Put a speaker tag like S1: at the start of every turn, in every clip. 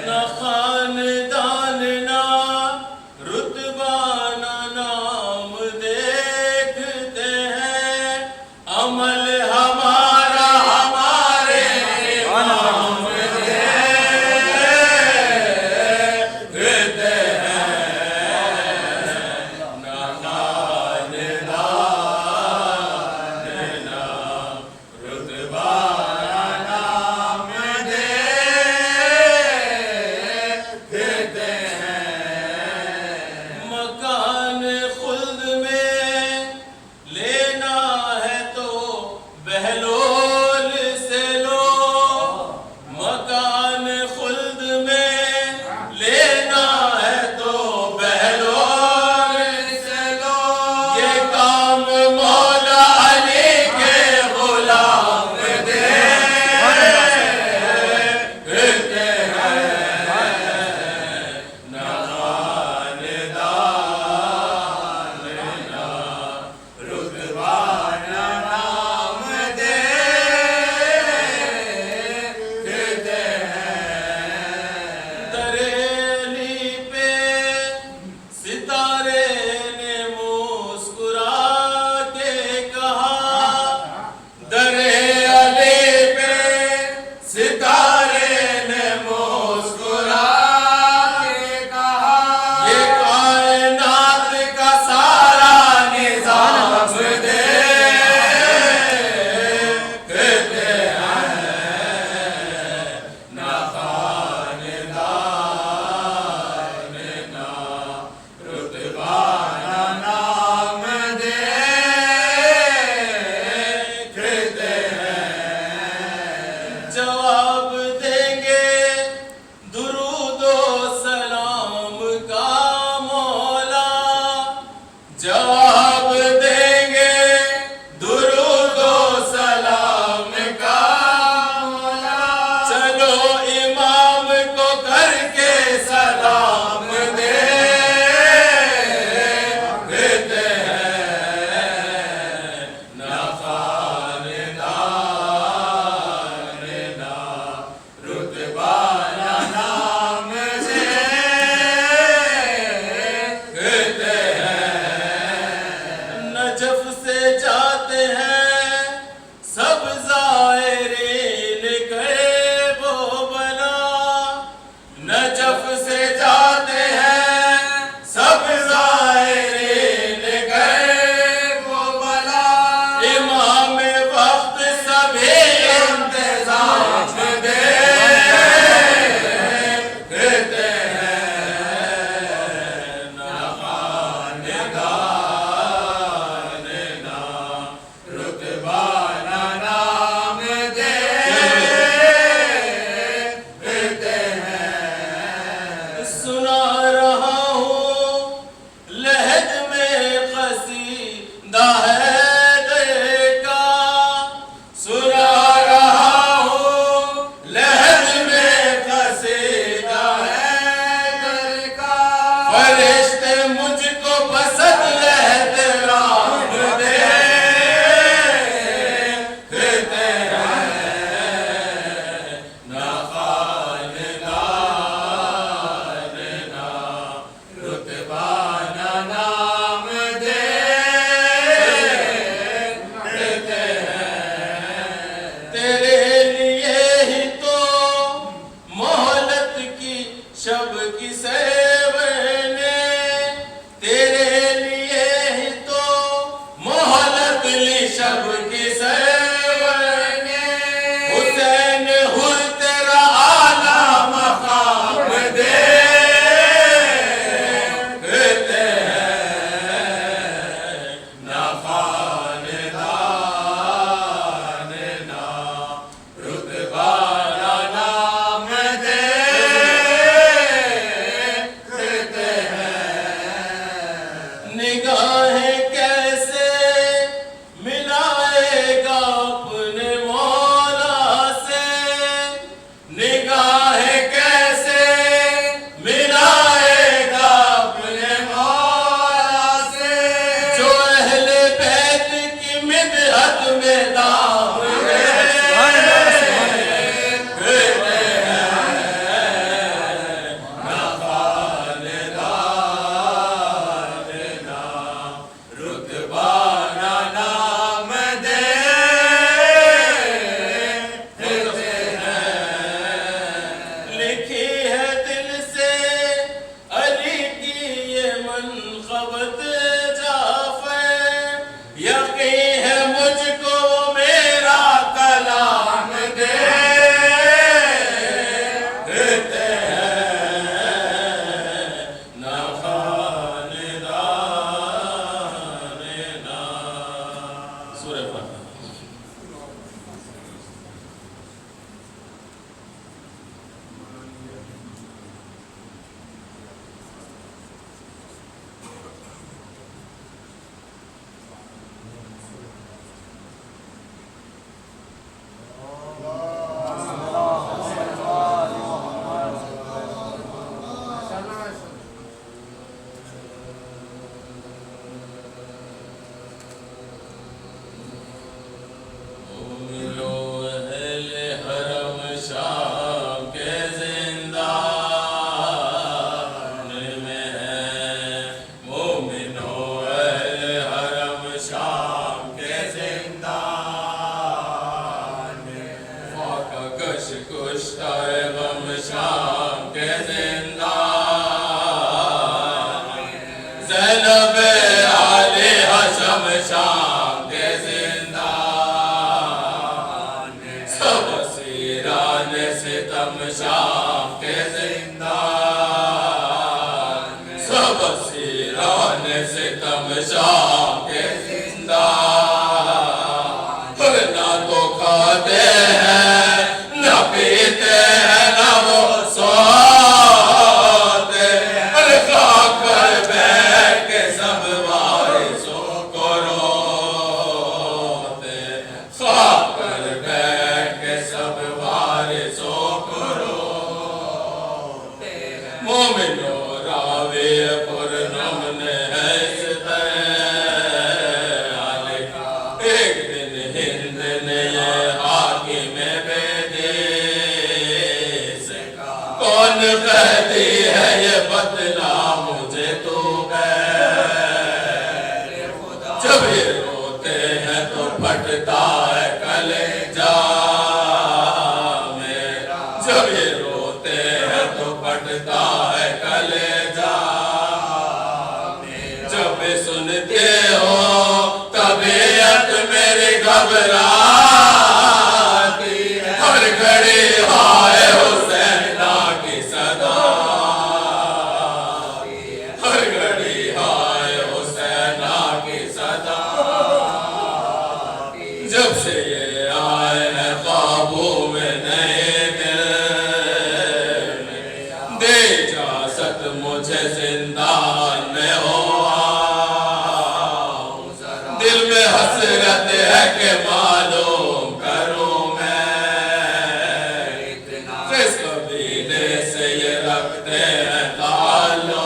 S1: نہ خاندان نہ رتبہ نہ نام دیکھتے ہیں، عمل ہمارا ہمارے امام دیکھتے ہیں، نہ خاندان نہ رتبہ نام دیکھتے ہیں، مکان خلد میں لینا ہے تو بہلول سے لو، مکان خلد میں لینا ہے تو بہلول سے لو، یہ کام مولا علی کے غلام دیکھتے ہیں، نہ خاندان نہ رتبہ نہ نام دیکھتے ہیں، دریلی پہ ستارے نے مسکرا کے کہا، دریلی پہ ستارے نے مسکرا کے کہا، یہ کائنات کا سارا نظام دیکھتے ہیں، نہ خاندان نہ رتبہ نہ نام دیکھتے ہیں، جواب دیں گے درود و سلام کا مولا، جواب دیں گے درود و سلام کا مولا، چلو امام کو کر کے سلام دیکھتے ہیں، نہ خاندان نہ رتبہ نہ نام دیکھتے ہیں، نجف سے جاتے ہیں سب زائرین غیب و بلا، نجف سے جاتے ہیں سب زائرین غیب و بلا، امام وقت سبھی انتظام دیکھتے ہیں، نہ خاندان نہ رتبہ نہ نام دیکھتے ہیں، سنا رہا ہوں لہد میں قصیدہ حیدر کا، سنا رہا ہوں لہد میں قصیدہ حیدر کا، فرشتے مجھ کو بسط احترام دیکھتے ہیں، نہ خاندان نہ رتبہ نہ نام دیکھتے ہیں، تیرے لیے ہی تو مہلت کی شب کی سیور نے، تیرے لیے ہی تو مہلت لی شب کی سیور نے، حسین حر تیرا اعلیٰ مقام دیکھتے ہیں، نہ خاندان نہ رتبہ نہ نام دیکھتے شمشاں کے زندہ نہ تو کھاتے ہیں نہ پیتے ہیں نہ وہ سوتے کھا کر بیٹھ کے سب وارثوں کو روتے کھا کر بیٹھ کے سب وارثوں کو روتے مومنوں راوی پرنم نے ایک دن ہند نے یہ حاکم بدیس کون قیدی ہے یہ بتلا مجھے تو جب یہ روتے ہیں تو پھٹتا ہے کلیجہ میرا جب یہ روتے ہیں تو پھٹتا ہے کلیجہ جب سنتے ہو طبیعت میری گھبراتی ہے ہر گھڑی ہائے حسینہ کی صدا ہر گھڑی ہائے حسینہ کی صدا جب سے یہ آئے ہیں قابو میں نئے دل دے اجازت مجھے زندان میں ہو دل میں حسرت ہے کہ معلوم کروں میں کس قبیلے سے یہ رکھتے ہیں تعلق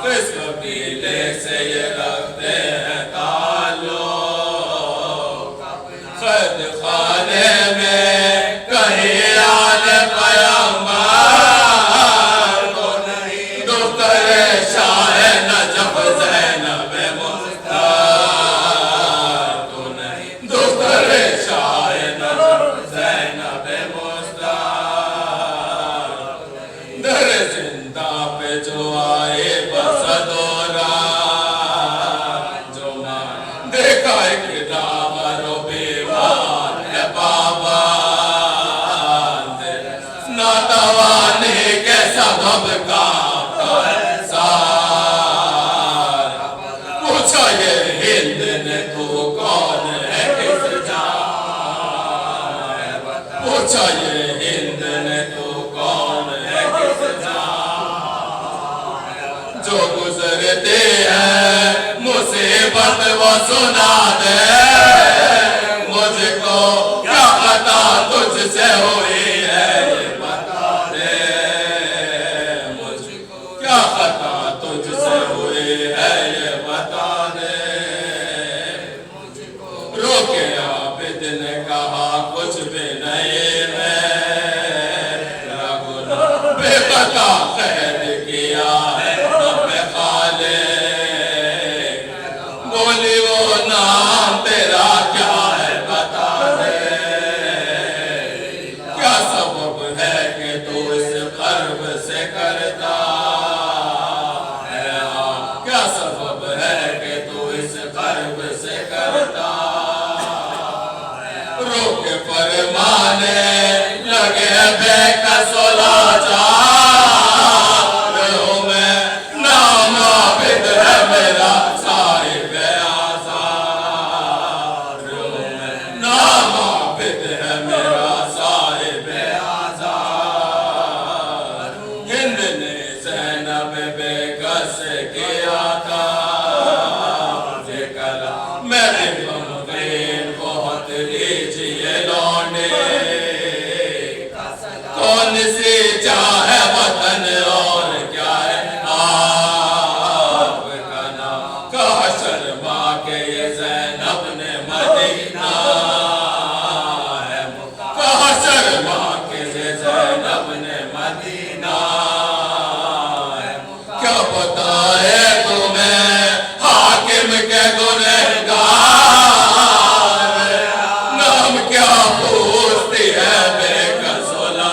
S1: کس قبیلے سے یہ رکھتے ہیں تعلق قید خانے میں کہیں آل پیغمبر کو نہیں دختر شاہ نجف زینب جو آئے بسدورا جو ماں دیکھا ایک داور و بیوان ہے بابا ناتوانے کے سبب کا سار پوچھا یہ ہند نے تو کون ہے کس جان پوچھا یہ ہند نے تو کون ہے کس جان جو گزرتے ہیں مصیبت وہ سنا دے مجھ کو کیا خطا تجھ سے ہوئی ہے یہ بتا دے مجھ کو کیا خطا تجھ سے ہوئی ہے یہ بتا دے روکے عابد نے کہا کچھ بھی نہیں میرا گناہ بے پتا قید کیا ہے بولی وہ نام تیرا کیا ہے بتا دے کیا سبب ہے کہ تو اس قرب سے کرتا ہے کیا سبب ہے کہ تو اس قرب سے کرتا روک فرمانے لگے بے کسولا جا کون سی چاہے وطن اور کیا ہے آپ کا نام کہا شرما کے یہ زینب نے مدینہ ہے کہا شرما کے یہ زینب نے مدینہ ہے کیا پتا ہے تمہیں حاکم کے گنہگار نام کیا پوچھتی ہے بے کسولا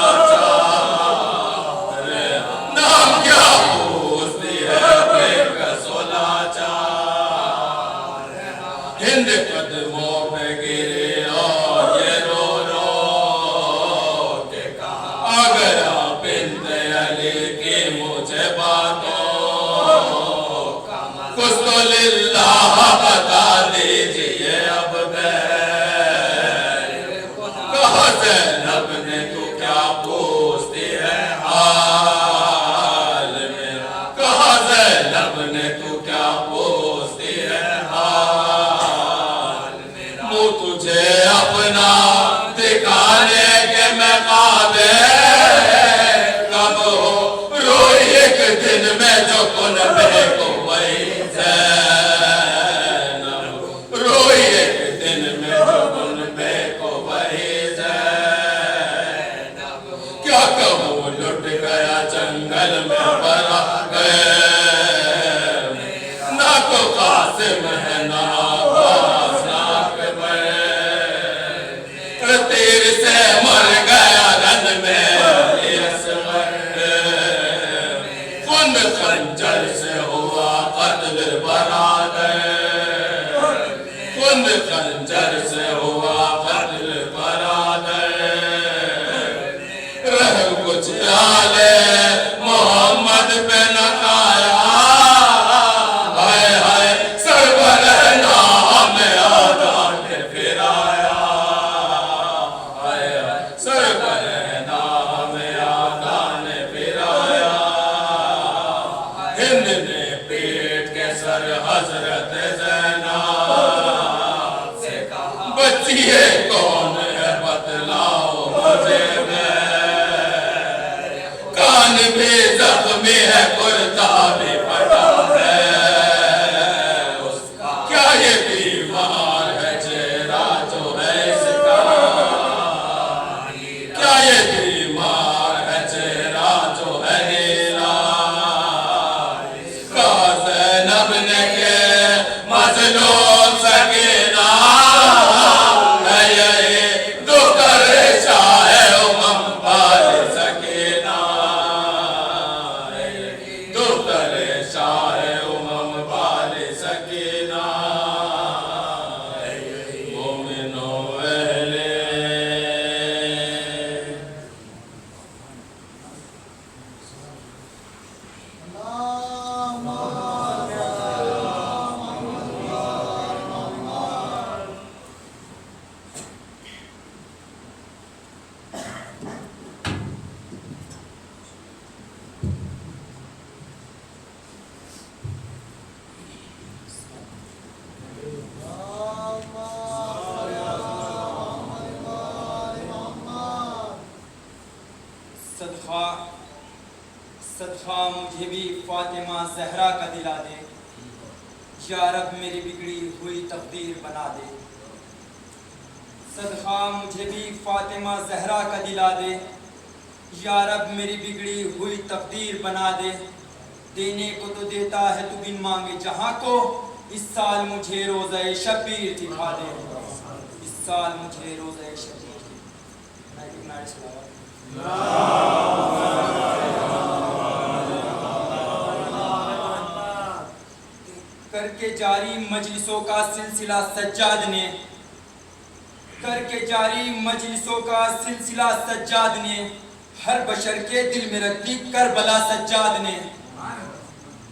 S1: نام کیا پوچھتی ہے بے کسولا ہند قدموں پہ گرے اور یہ رو رو کے کہا اگر آپ بنت اللہ بتا دیجئے اب غیر کہا زینب نے تو کیا پوچھتی ہے حال میرا کہا زینب نے تو کیا پوچھتی ہے حال میرا منہ تجھے اپنا دکھانے کے میں قادر کب ہو روئی ایک دن میں جو کنبے کو وہی زینب روئی ایک دن میں جو کنبے کو وہی زینب کیا کہوں لٹ گیا جنگل میں برا گئے نہ کو قاسم ہے نہ عباس نہ اکبر تیر سے مر گیا رن میں اصغر خون خنجر سے ہوا قتل برادر خون خنجر سے ہوا قتل برادر رہ کچھ آل محمد پہ نہ کھایا ہائے ہائے سرور نام آدھا نے پھرایا ہائے ہائے سرور نام آدھا نے پھرایا ہند نے پیٹ کے سر حضرت زینب سے کہا بچیے کون ہے بتلاؤ مجھے کان بھی زخمی ہے کرتا بھی پھٹا ہے اس کا کیا یہ بیمار ہے چہرہ جو ہے اس کا کیا یہ بیمار ہے چہرہ جو ہے نیلا کہا زینب نے کہ مظلوم سکینہ ہے یہی دختر شاہ امم والی سکینہ ہے یہی دختر شاہ امم والی سکینہ ہے یہی مومنوں اہل
S2: صدقہ مجھے بھی فاطمہ زہرا کا دلا دے یا رب میری بگڑی ہوئی تقدیر بنا دے صدقہ مجھے بھی فاطمہ زہرا کا دلا دے یا رب میری بگڑی ہوئی تقدیر بنا دے دینے کو تو دیتا ہے تو بن مانگے جہاں کو اس سال مجھے روزہ شبیر دکھا دے اس سال مجھے روزہ شبیر کر کے جاری مجلسوں کا سلسلہ سجاد نے کر کے جاری مجلسوں کا سلسلہ سجاد نے ہر بشر کے دل میں رکھ دی کربلا سجاد نے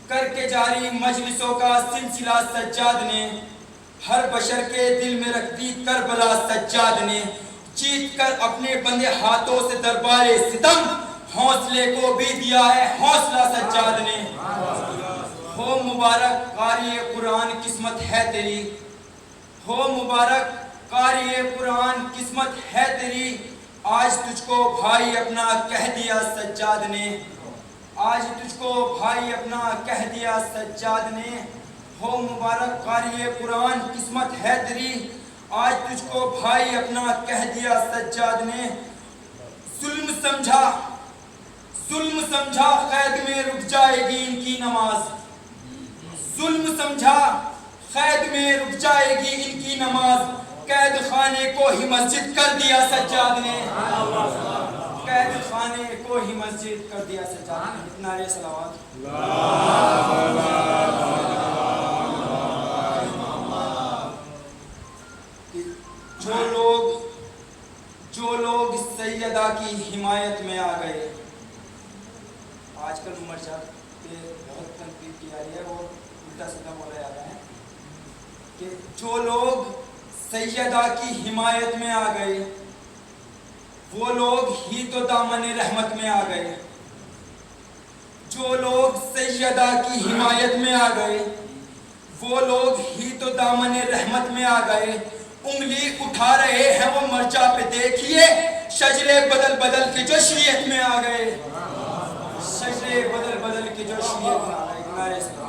S2: کر کے جاری مجلسوں کا سلسلہ سجاد نے ہر بشر کے دل میں رکھ دی کربلا سجاد نے جیت کر اپنے بندے ہاتھوں سے دربار ستم حوصلے کو بھی دیا ہے حوصلہ سجاد نے ہو مبارک قاری قرآن قسمت ہے تیری ہو مبارک قاری قرآن قسمت ہے تیری آج تجھ کو بھائی اپنا کہہ دیا سجاد نے آج تجھ کو بھائی اپنا کہہ دیا سجاد نے ہو مبارک قاری قرآن قسمت ہے تیری آج تجھ کو بھائی اپنا کہہ دیا سجاد نے ظلم سمجھا قید میں رک جائے گی ان کی نماز ظلم سمجھا قید میں رک جائے گی ان کی نماز قید خانے کو ہی مسجد کر دیا سجاد نے قید خانے کو ہی مسجد کر دیا سجاد نے نعرہ صلوات جو لوگ سیدہ کی حمایت میں آ گئے آج کل عمر صاحب پہ بہت تنقید کی جا رہی ہے وہ الٹا سیدھا بولا جاتا ہے کہ جو لوگ سیدہ کی حمایت میں آ گئے وہ لوگ ہی تو دامن رحمت میں آ گئے. جو لوگ سیدہ کی حمایت میں آ گئے وہ لوگ ہی تو دامن رحمت میں آ گئے. انگلی اٹھا رہے ہیں وہ مرچا پہ دیکھیے شجرے بدل بدل کے جو شریعت میں آ گئے. شجرے بدل بدل کے جو شریعت میں آ گئے. نعرہ اسلام.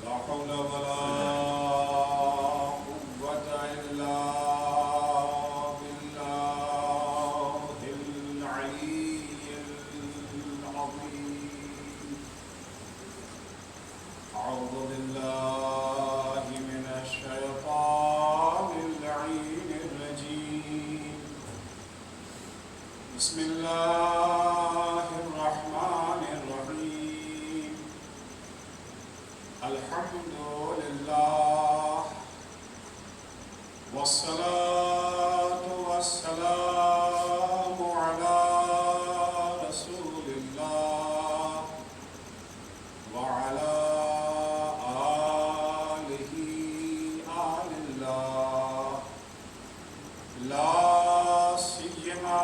S3: لا حول ولا قوة إلا بالله العلي العظيم. أعوذ بالله من الشيطان اللعين الرجيم. بسم الله الرحمن الرحيم. الحمد لله والصلاة والسلام على رسول الله وعلى آله آل الله لا سيما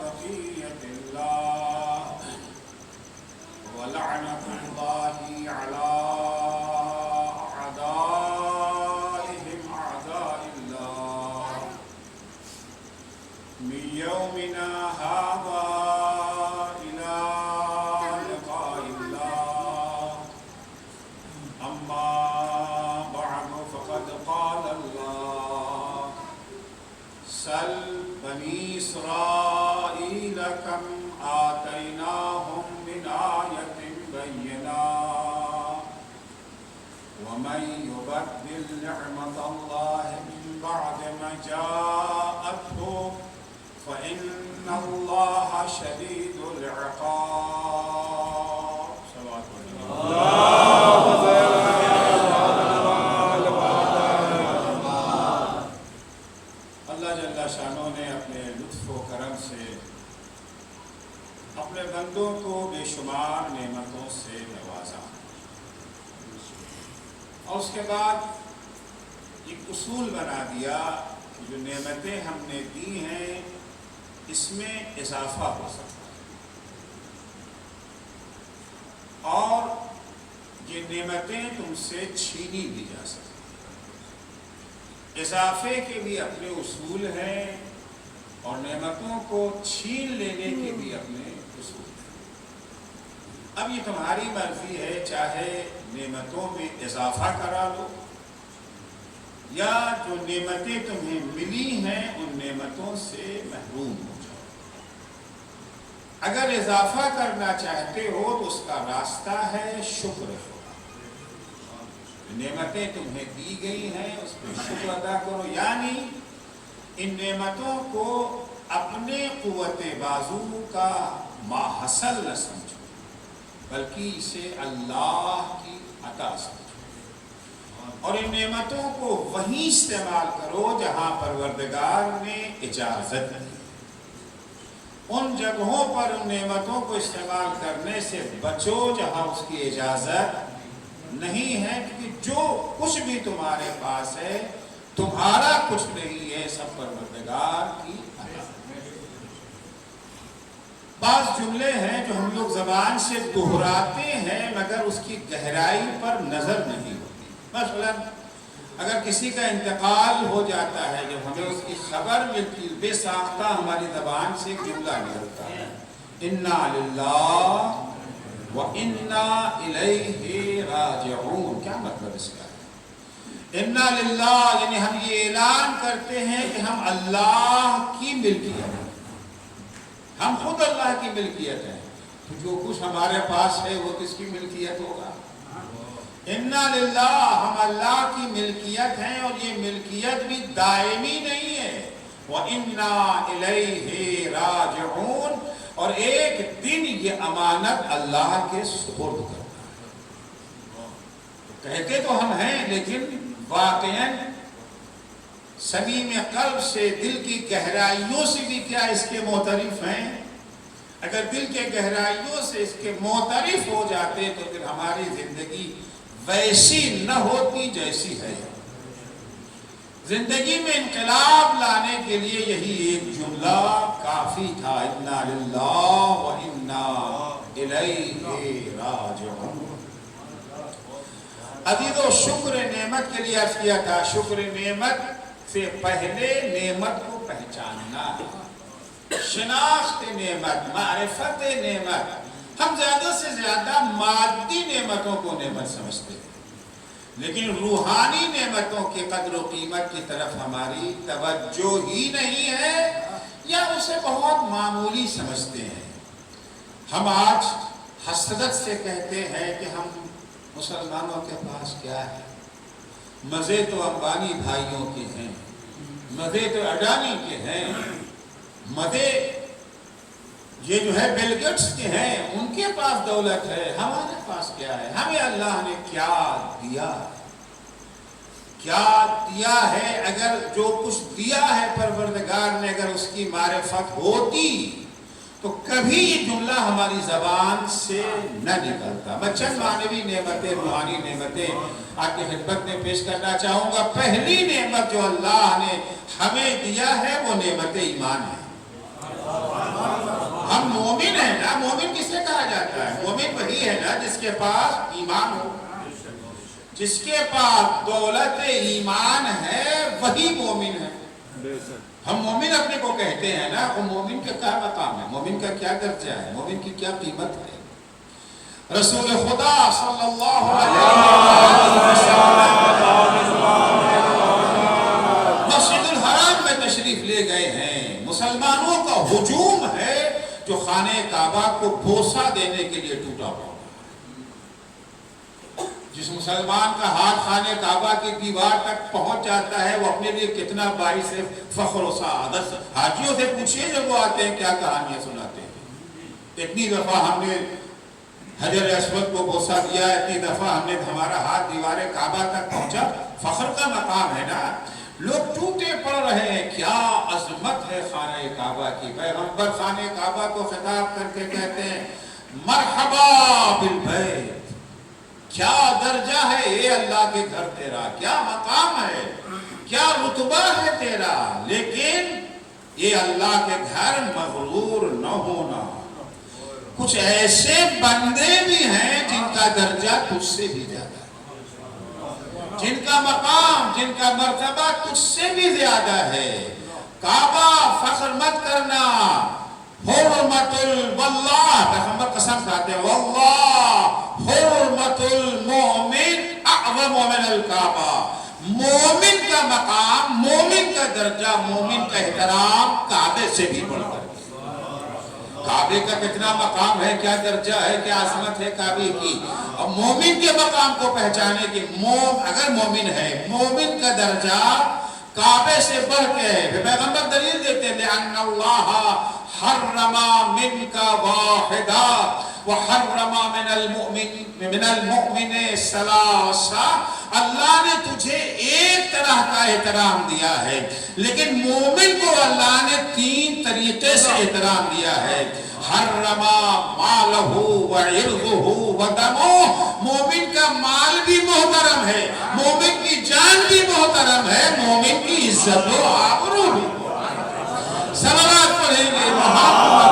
S3: بقية الله ولعنة الله على أعدائهم أعداء الله من يومنا هذا إلى لقاء الله. أما بعد فقد قال الله سل بني إسرائيل كم آتيناهم من آية بينة ومن يبدل نعمة الله من بعد ما جاءته فإن الله شديد العقاب. صلوات اللہ جل شانہ نے اپنے لطف و کرم سے اپنے بندوں کو بے شمار نعمتوں سے نوازا اور اس کے بعد ایک اصول بنا دیا کہ جو نعمتیں ہم نے دی ہیں اس میں اضافہ ہو سکتا ہے اور یہ نعمتیں تم سے چھینی بھی جا سکتی. اضافے کے بھی اپنے اصول ہیں اور نعمتوں کو چھین لینے کے بھی اپنے اصول ہیں. اب یہ تمہاری مرضی ہے چاہے نعمتوں میں اضافہ کرا لو یا جو نعمتیں تمہیں ملی ہیں ان نعمتوں سے محروم ہو جاؤ. اگر اضافہ کرنا چاہتے ہو تو اس کا راستہ ہے شکر خدا. نعمتیں تمہیں دی گئی ہیں اس پہ شکر ادا کرو یعنی ان نعمتوں کو اپنے قوت بازو کا ماحصل نہ سمجھو بلکہ اسے اللہ کی عطا سمجھو اور ان نعمتوں کو وہیں استعمال کرو جہاں پروردگار نے اجازت دی. ان جگہوں پر ان نعمتوں کو استعمال کرنے سے بچو جہاں اس کی اجازت نہیں ہے کیونکہ جو کچھ بھی تمہارے پاس ہے تمہارا کچھ نہیں ہے سب پروردگار کی عطا. بعض جملے ہیں جو ہم لوگ زبان سے دہراتے ہیں مگر اس کی گہرائی پر نظر نہیں ہوتی. مثلا اگر کسی کا انتقال ہو جاتا ہے، جب ہمیں اس کی خبر ملتی، بے ساختہ ہماری زبان سے ایک جملہ نکلتا ہے، انا للہ و انا الیہ راجعون. کیا مطلب اس کا ہے؟ انا للہ یعنی ہم یہ اعلان کرتے ہیں کہ ہم اللہ کی ملکیت ہیں، ہم خود اللہ کی ملکیت ہیں. تو جو کچھ ہمارے پاس ہے وہ کس کی ملکیت ہوگا؟ انا للہ، ہم اللہ کی ملکیت ہیں، اور یہ ملکیت بھی دائمی نہیں ہے. وَإِنَّا إِلَيْهِ رَاجِعُونَ، اور ایک دن یہ امانت اللہ کے سپرد کرتا ہے. کہتے تو ہم ہیں، لیکن واقعاً صمیم قلب سے، دل کی گہرائیوں سے بھی کیا اس کے معترف ہیں؟ اگر دل کے گہرائیوں سے اس کے معترف ہو جاتے تو پھر ہماری زندگی ویسی نہ ہوتی جیسی ہے. زندگی میں انقلاب لانے کے لیے یہی ایک جملہ کافی تھا، انا للہ و انا الیہ راجعون. عزیز و شکر نعمت کے لیے عرض کیا تھا، شکر نعمت سے پہلے نعمت کو پہچاننا، شناخت نعمت، معرفت نعمت. ہم زیادہ سے زیادہ مادی نعمتوں کو نعمت سمجھتے ہیں، لیکن روحانی نعمتوں کی قدر و قیمت کی طرف ہماری توجہ ہی نہیں ہے، یا اسے بہت معمولی سمجھتے ہیں. ہم آج حسرت سے کہتے ہیں کہ ہم مسلمانوں کے پاس کیا ہے؟ مزے تو امبانی بھائیوں کے ہیں، مزے تو اڈانی کے ہیں، مزے یہ جو ہے بل گیٹس کے ہیں، ان کے پاس دولت ہے. ہمارے پاس کیا ہے؟ ہمیں اللہ نے کیا دیا؟ کیا دیا ہے؟ اگر جو کچھ دیا ہے پروردگار نے، اگر اس کی معرفت ہوتی تو کبھی یہ جملہ ہماری زبان سے نہ نکلتا. میں چند معنوی نعمتیں، روحانی نعمتیں آپ کی خدمت میں پیش کرنا چاہوں گا. پہلی نعمت جو اللہ نے ہمیں دیا ہے وہ نعمت ایمان ہے. ہم مومن ہیں نا. مومن کسے کہا جاتا ہے؟ مومن وہی ہے نا جس کے پاس ایمان ہو، جس کے پاس دولت ایمان ہے، وہی مومن ہے. ہم مومن اپنے کو کہتے ہیں نا. وہ مومن کا کیا مقام ہے؟ مومن کا کیا درجہ ہے؟ مومن کی کیا قیمت ہے؟ رسول خدا صلی اللہ علیہ وسلم مسجد الحرام میں تشریف لے گئے ہیں. مسلمانوں کا ہجوم ہے جو خانہ کعبہ کو بوسہ دینے کے لیے ٹوٹا ہوا. جس مسلمان کا ہاتھ خانہ کعبہ کی دیوار تک پہنچ جاتا ہے وہ اپنے لیے کتنا باعث فخر و سعادت. حاجیوں سے پوچھئے جب وہ آتے ہیں کیا کہانیاں سناتے ہیں. اتنی دفعہ ہم نے حجر اسود کو بوسہ دیا، اتنی دفعہ ہم نے ہمارا ہاتھ دیوار کعبہ تک پہنچا. فخر کا مقام ہے نا. لوگ ٹوٹے پڑ رہے ہیں. کیا عظمت ہے خانہ کعبہ کی. پیغمبر خانہ کعبہ کو خطاب کر کے کہتے ہیں مرحبا بالبیت. کیا درجہ ہے اے اللہ کے گھر تیرا، کیا مقام ہے، کیا رتبہ ہے تیرا. لیکن یہ اللہ کے گھر مغرور نہ ہونا. کچھ ایسے بندے بھی ہیں جن کا درجہ تجھ سے بھی زیادہ ہے، جن کا مقام، جن کا مرتبہ تجھ سے بھی زیادہ ہے. کعبہ فخر مت کرنا. حرمت واللہ، پیغمبر قسم کھاتے ہیں واللہ حرمت المومن اعظم من الکعبہ. مومن کا مقام، مومن کا درجہ، مومن کا احترام کعبے سے بھی بڑھ کر. کعبے کا کتنا مقام ہے، کیا درجہ ہے، کیا عظمت ہے کعبے کی. اور مومن کے مقام کو پہچانے کی، اگر مومن ہے، مومن کا درجہ کعبے سے بڑھ کے ہے. پیغمبر دلیل دیتے ہیں لأن اللہ حرم منک واحدا وحرم من المؤمن ثلاثا. اللہ نے تجھے ایک طرح کا احترام دیا ہے، لیکن مومن کو اللہ نے 3 طریقے سے احترام دیا ہے. حرم مالہ وعرضہ ودمہ. مومن کا مال بھی محترم ہے، مومن کی جان بھی محترم ہے، مومن کی عزت و آبرو بھی. صلوات پڑھیں گے محمد.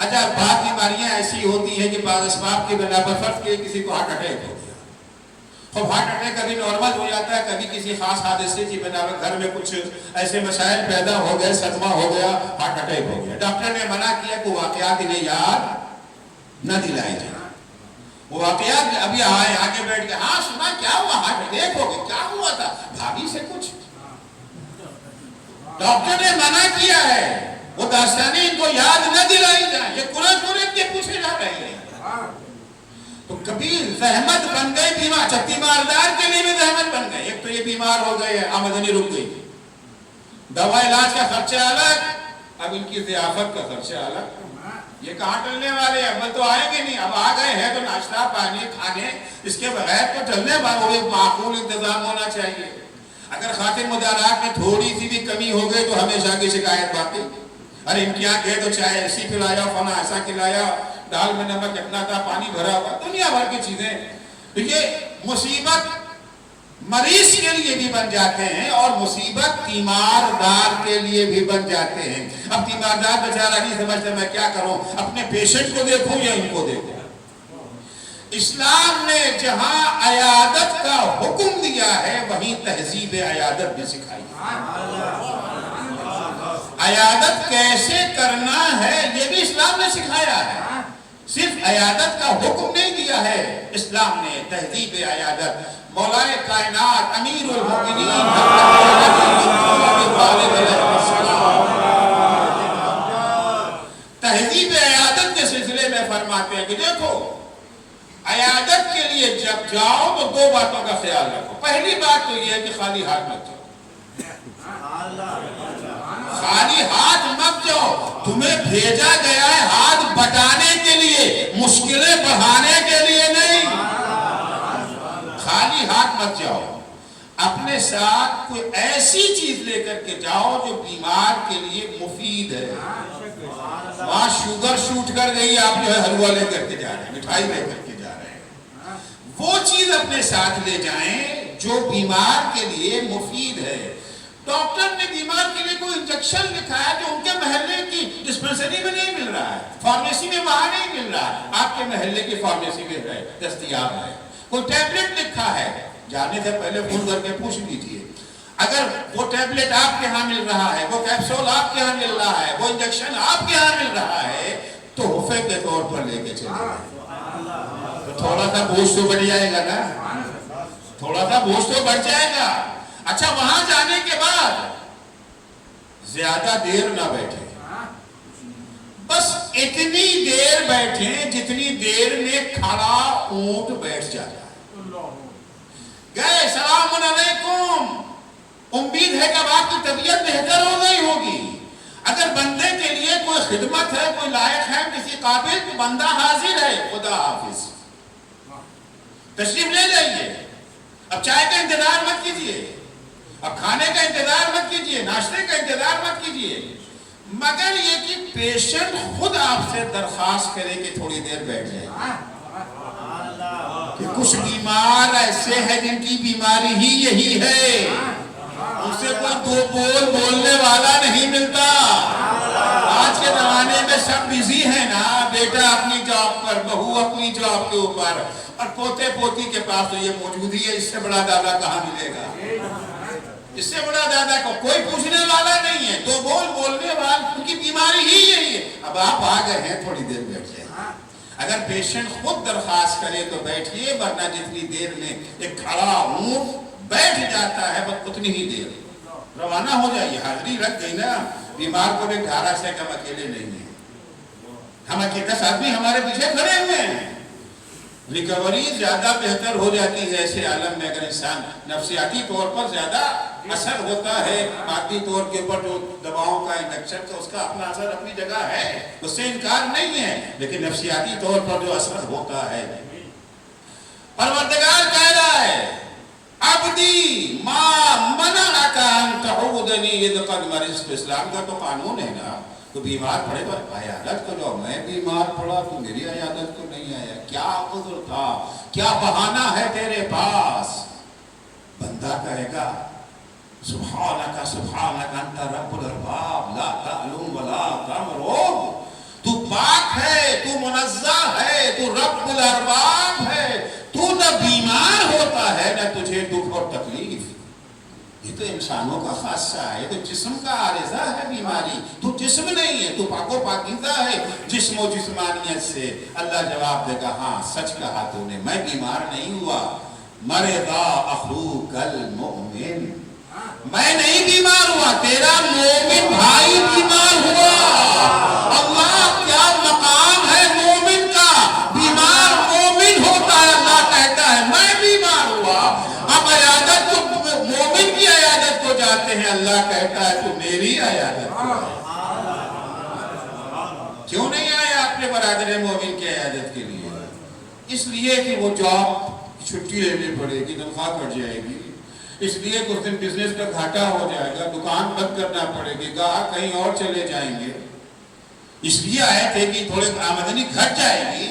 S3: اچھا بعض بیماریاں ایسی ہوتی ہیں کہ بعض اسباب کی بنا پر فرض کے کسی کو ہارٹ اٹیک ہو گیا. اب ہارٹ اٹیک کبھی نارمل ہو جاتا ہے, کبھی کسی خاص حادثے کی بنا پر گھر میں کچھ ایسے مسائل پیدا ہو گئے, صدمہ ہو گیا, ہارٹ اٹیک ہو گیا. ڈاکٹر نے منع کیا کہ واقعات انہیں یاد نہ دلائی جائیں. وہ واقعات ابھی آگے بیٹھ کے ہاں سنا کیا ہوا, ہارٹ اٹیک ہو گیا, کیا ہوا تھا, بھابھی سے کچھ. ڈاکٹر نے منع کیا ہے, وہ داستانیں ان کو یاد نہ دلائی جائیں. یہ قرآن کے پوچھے جا رہے ہیں. تو کبھی زحمت بن گئی بیمار, جب بیماردار کے لیے بھی زحمت بن گئی. ایک تو یہ بیمار ہو گئے, آمدنی رک گئی, دوا علاج کا خرچہ الگ, اب ان کی ضیافت کا خرچہ الگ. یہ کہاں ٹلنے والے ہیں, اب تو آئیں گے نہیں. اب آ گئے ہیں تو ناشتہ پانی کھانے اس کے بغیر تو چلنے والے معقول انتظام ہونا چاہیے. اگر خاطر مدارات میں تھوڑی سی بھی کمی ہو گئی تو ہمیشہ کی شکایت باقی. ارے امتحان گئے تو چائے ایسی پلایا, فنا ایسا کھلایا, دال میں نمک اتنا تھا, پانی بھرا ہوا, دنیا بھر کی چیزیں. تو یہ مصیبت مریض کے لیے بھی بن جاتے ہیں اور مصیبت تیماردار کے لیے بھی بن جاتے ہیں. اب تیماردار بیچارہ نہیں سمجھتا میں کیا کروں, اپنے پیشنٹ کو دیکھوں یا ان کو دیکھوں. اسلام نے جہاں عیادت کا حکم دیا ہے وہیں تہذیب عیادت بھی سکھائی. عیادت کیسے کرنا ہے یہ بھی اسلام نے سکھایا ہے. صرف عیادت کا حکم نہیں دیا ہے اسلام نے, تہذیب عیادت. مولائے کائنات امیر المومنین تہذیب عیادت کے سلسلے میں فرماتے ہیں کہ دیکھو عیادت کے لیے جب جاؤ تو دو باتوں کا خیال رکھو. پہلی بات تو یہ ہے کہ خالی ہاتھ مت جاؤ. خالی ہاتھ مت جاؤ, تمہیں بھیجا گیا ہے ہاتھ بٹانے کے لیے, مشکلیں بڑھانے کے لیے نہیں. خالی ہاتھ مت جاؤ, اپنے ساتھ کوئی ایسی چیز لے کر کے جاؤ جو بیمار کے لیے مفید ہے. وہاں شوگر شوٹ کر گئی, آپ جو ہے حلوہ لے کر کے جا رہے ہیں, مٹھائی لے کر کے جا رہے ہیں, وہ چیز اپنے ساتھ لے جائیں جو بیمار کے لیے مفید ہے. ڈاکٹر نے بیمار کے لیے کوئی انجیکشن لکھا ہے جو ان کے محلے کی ڈسپنسری میں نہیں مل رہا ہے, فارمیسی میں وہاں نہیں مل رہا ہے, آپ کے محلے کی فارمیسی میں ہے, دستیاب ہے. کوئی ٹیبلٹ لکھا ہے, جانے سے پہلے فون کر کے پوچھ لیجئے. اگر وہ ٹیبلٹ آپ کے ہاں مل رہا ہے, وہ کیپسول آپ کے ہاں مل رہا ہے, وہ انجیکشن آپ کے ہاں مل رہا ہے, تو تحفے کے طور پر لے کے چلے جائیں. تو تھوڑا سا بوجھ تو بڑھ جائے گا نا, تھوڑا سا بوجھ تو بڑھ جائے گا. اچھا وہاں جانے کے بعد زیادہ دیر نہ بیٹھے, بس اتنی دیر بیٹھیں جتنی دیر میں کھڑا اونٹ بیٹھ جاتا ہے. گئے, السلام علیکم, امید ہے کہ اب آپ کی طبیعت بہتر ہو گئی ہوگی. اگر بندے کے لیے کوئی خدمت ہے, کوئی لائق ہے, کسی قابل, تو بندہ حاضر ہے, خدا حافظ, تشریف لے جائیے. اب چائے کا انتظار مت کیجیے, اب کھانے کا انتظار مت کیجیے, ناشتے کا انتظار مت کیجیے, مگر یہ کہ پیشنٹ خود آپ سے درخواست کرے کہ تھوڑی دیر بیٹھ جائے. کہ کچھ بیمار ایسے ہیں جن کی بیماری ہی یہی ہے, ان سے کوئی دو بول بولنے والا نہیں ملتا. آج کے زمانے میں سب بزی ہیں نا, بیٹا اپنی جاب پر, بہو اپنی جاب کے اوپر, اور پوتے پوتی کے پاس تو یہ موجود ہی ہے. اس سے بڑا دادا کہاں ملے گا, اس سے بڑا دادا کو کوئی پوچھنے والا نہیں ہے, دو بول بولنے والا, ان کی بیماری ہی یہی ہے. اب آپ آ گئے ہیں, تھوڑی دیر بیٹھ جائیں. اگر پیشنٹ خود درخواست کرے تو بیٹھیے, ورنہ جتنی دیر میں ایک کھڑا اونٹ بیٹھ جاتا ہے بس اتنی ہی دیر روانہ ہو جائیے. حاضری لگ گئی نا, بیمار کو بھی ڈھارا سے کہ ہم اکیلے نہیں ہیں, ہم 10 آدمی ہمارے پیچھے کھڑے ہوئے ہیں. ریکوری زیادہ بہتر ہو جاتی ہے ایسے عالم میں اگر انسان نفسیاتی طور پر زیادہ اثر ہوتا ہے. مادی طور کے اوپر جو دواؤں کا انجیکشن کا اس کا اپنا اثر اپنی جگہ ہے, اس سے انکار نہیں ہے, لیکن نفسیاتی طور پر جو اثر ہوتا ہے. پروردگار کہہ رہا ہے عبدی ما منعک ان تعودنی اذ قد مرضت. اسلام کا تو قانون ہے نا, تو بیمار پڑے تو عیادت کرو. میں بیمار پڑا تو میری عیادت کو نہیں آیا, کیا عذر تھا, کیا بہانہ ہے تیرے پاس. بندہ کہے گا سبحانک سبحانک انت رب الارباب لا تعلم ولا تمرد, تو پاک یہ تو انسانوں کا خاصہ ہے، یہ تو جسم کا عارضہ ہے بیماری، تو جسم نہیں ہے، تو پاک و پاکیزہ ہے جسم و جسمانیت سے۔ اللہ جواب دے گا ہاں سچ کہا تو نے، میں بیمار نہیں ہوا، مرضا اخوک المؤمن، میں نہیں بیمار ہوا، تیرا مومن بھائی بیمار ہوا۔ اللہ کیا مقام ہے مومن کا، بیمار مومن ہوتا ہے، اللہ کہتا ہے میں بیمار ہوا۔ اب عیادت تو مومن کی عیادت کو جاتے ہیں، اللہ کہتا ہے تو میری عیادت کو آئے۔ کیوں نہیں آئے آپ نے برادر مومن کی عیادت کے لیے؟ اس لیے کہ وہ جاب چھٹی لینی پڑے گی، تنخواہ کٹ جائے گی، اس لیے کہ اس دن بزنس کا گھاٹا ہو جائے گا، دکان بند کرنا پڑے گی، گاہک کہیں اور چلے جائیں گے، اس لیے آئے تھے کہ تھوڑے آمدنی گھٹ جائے گی،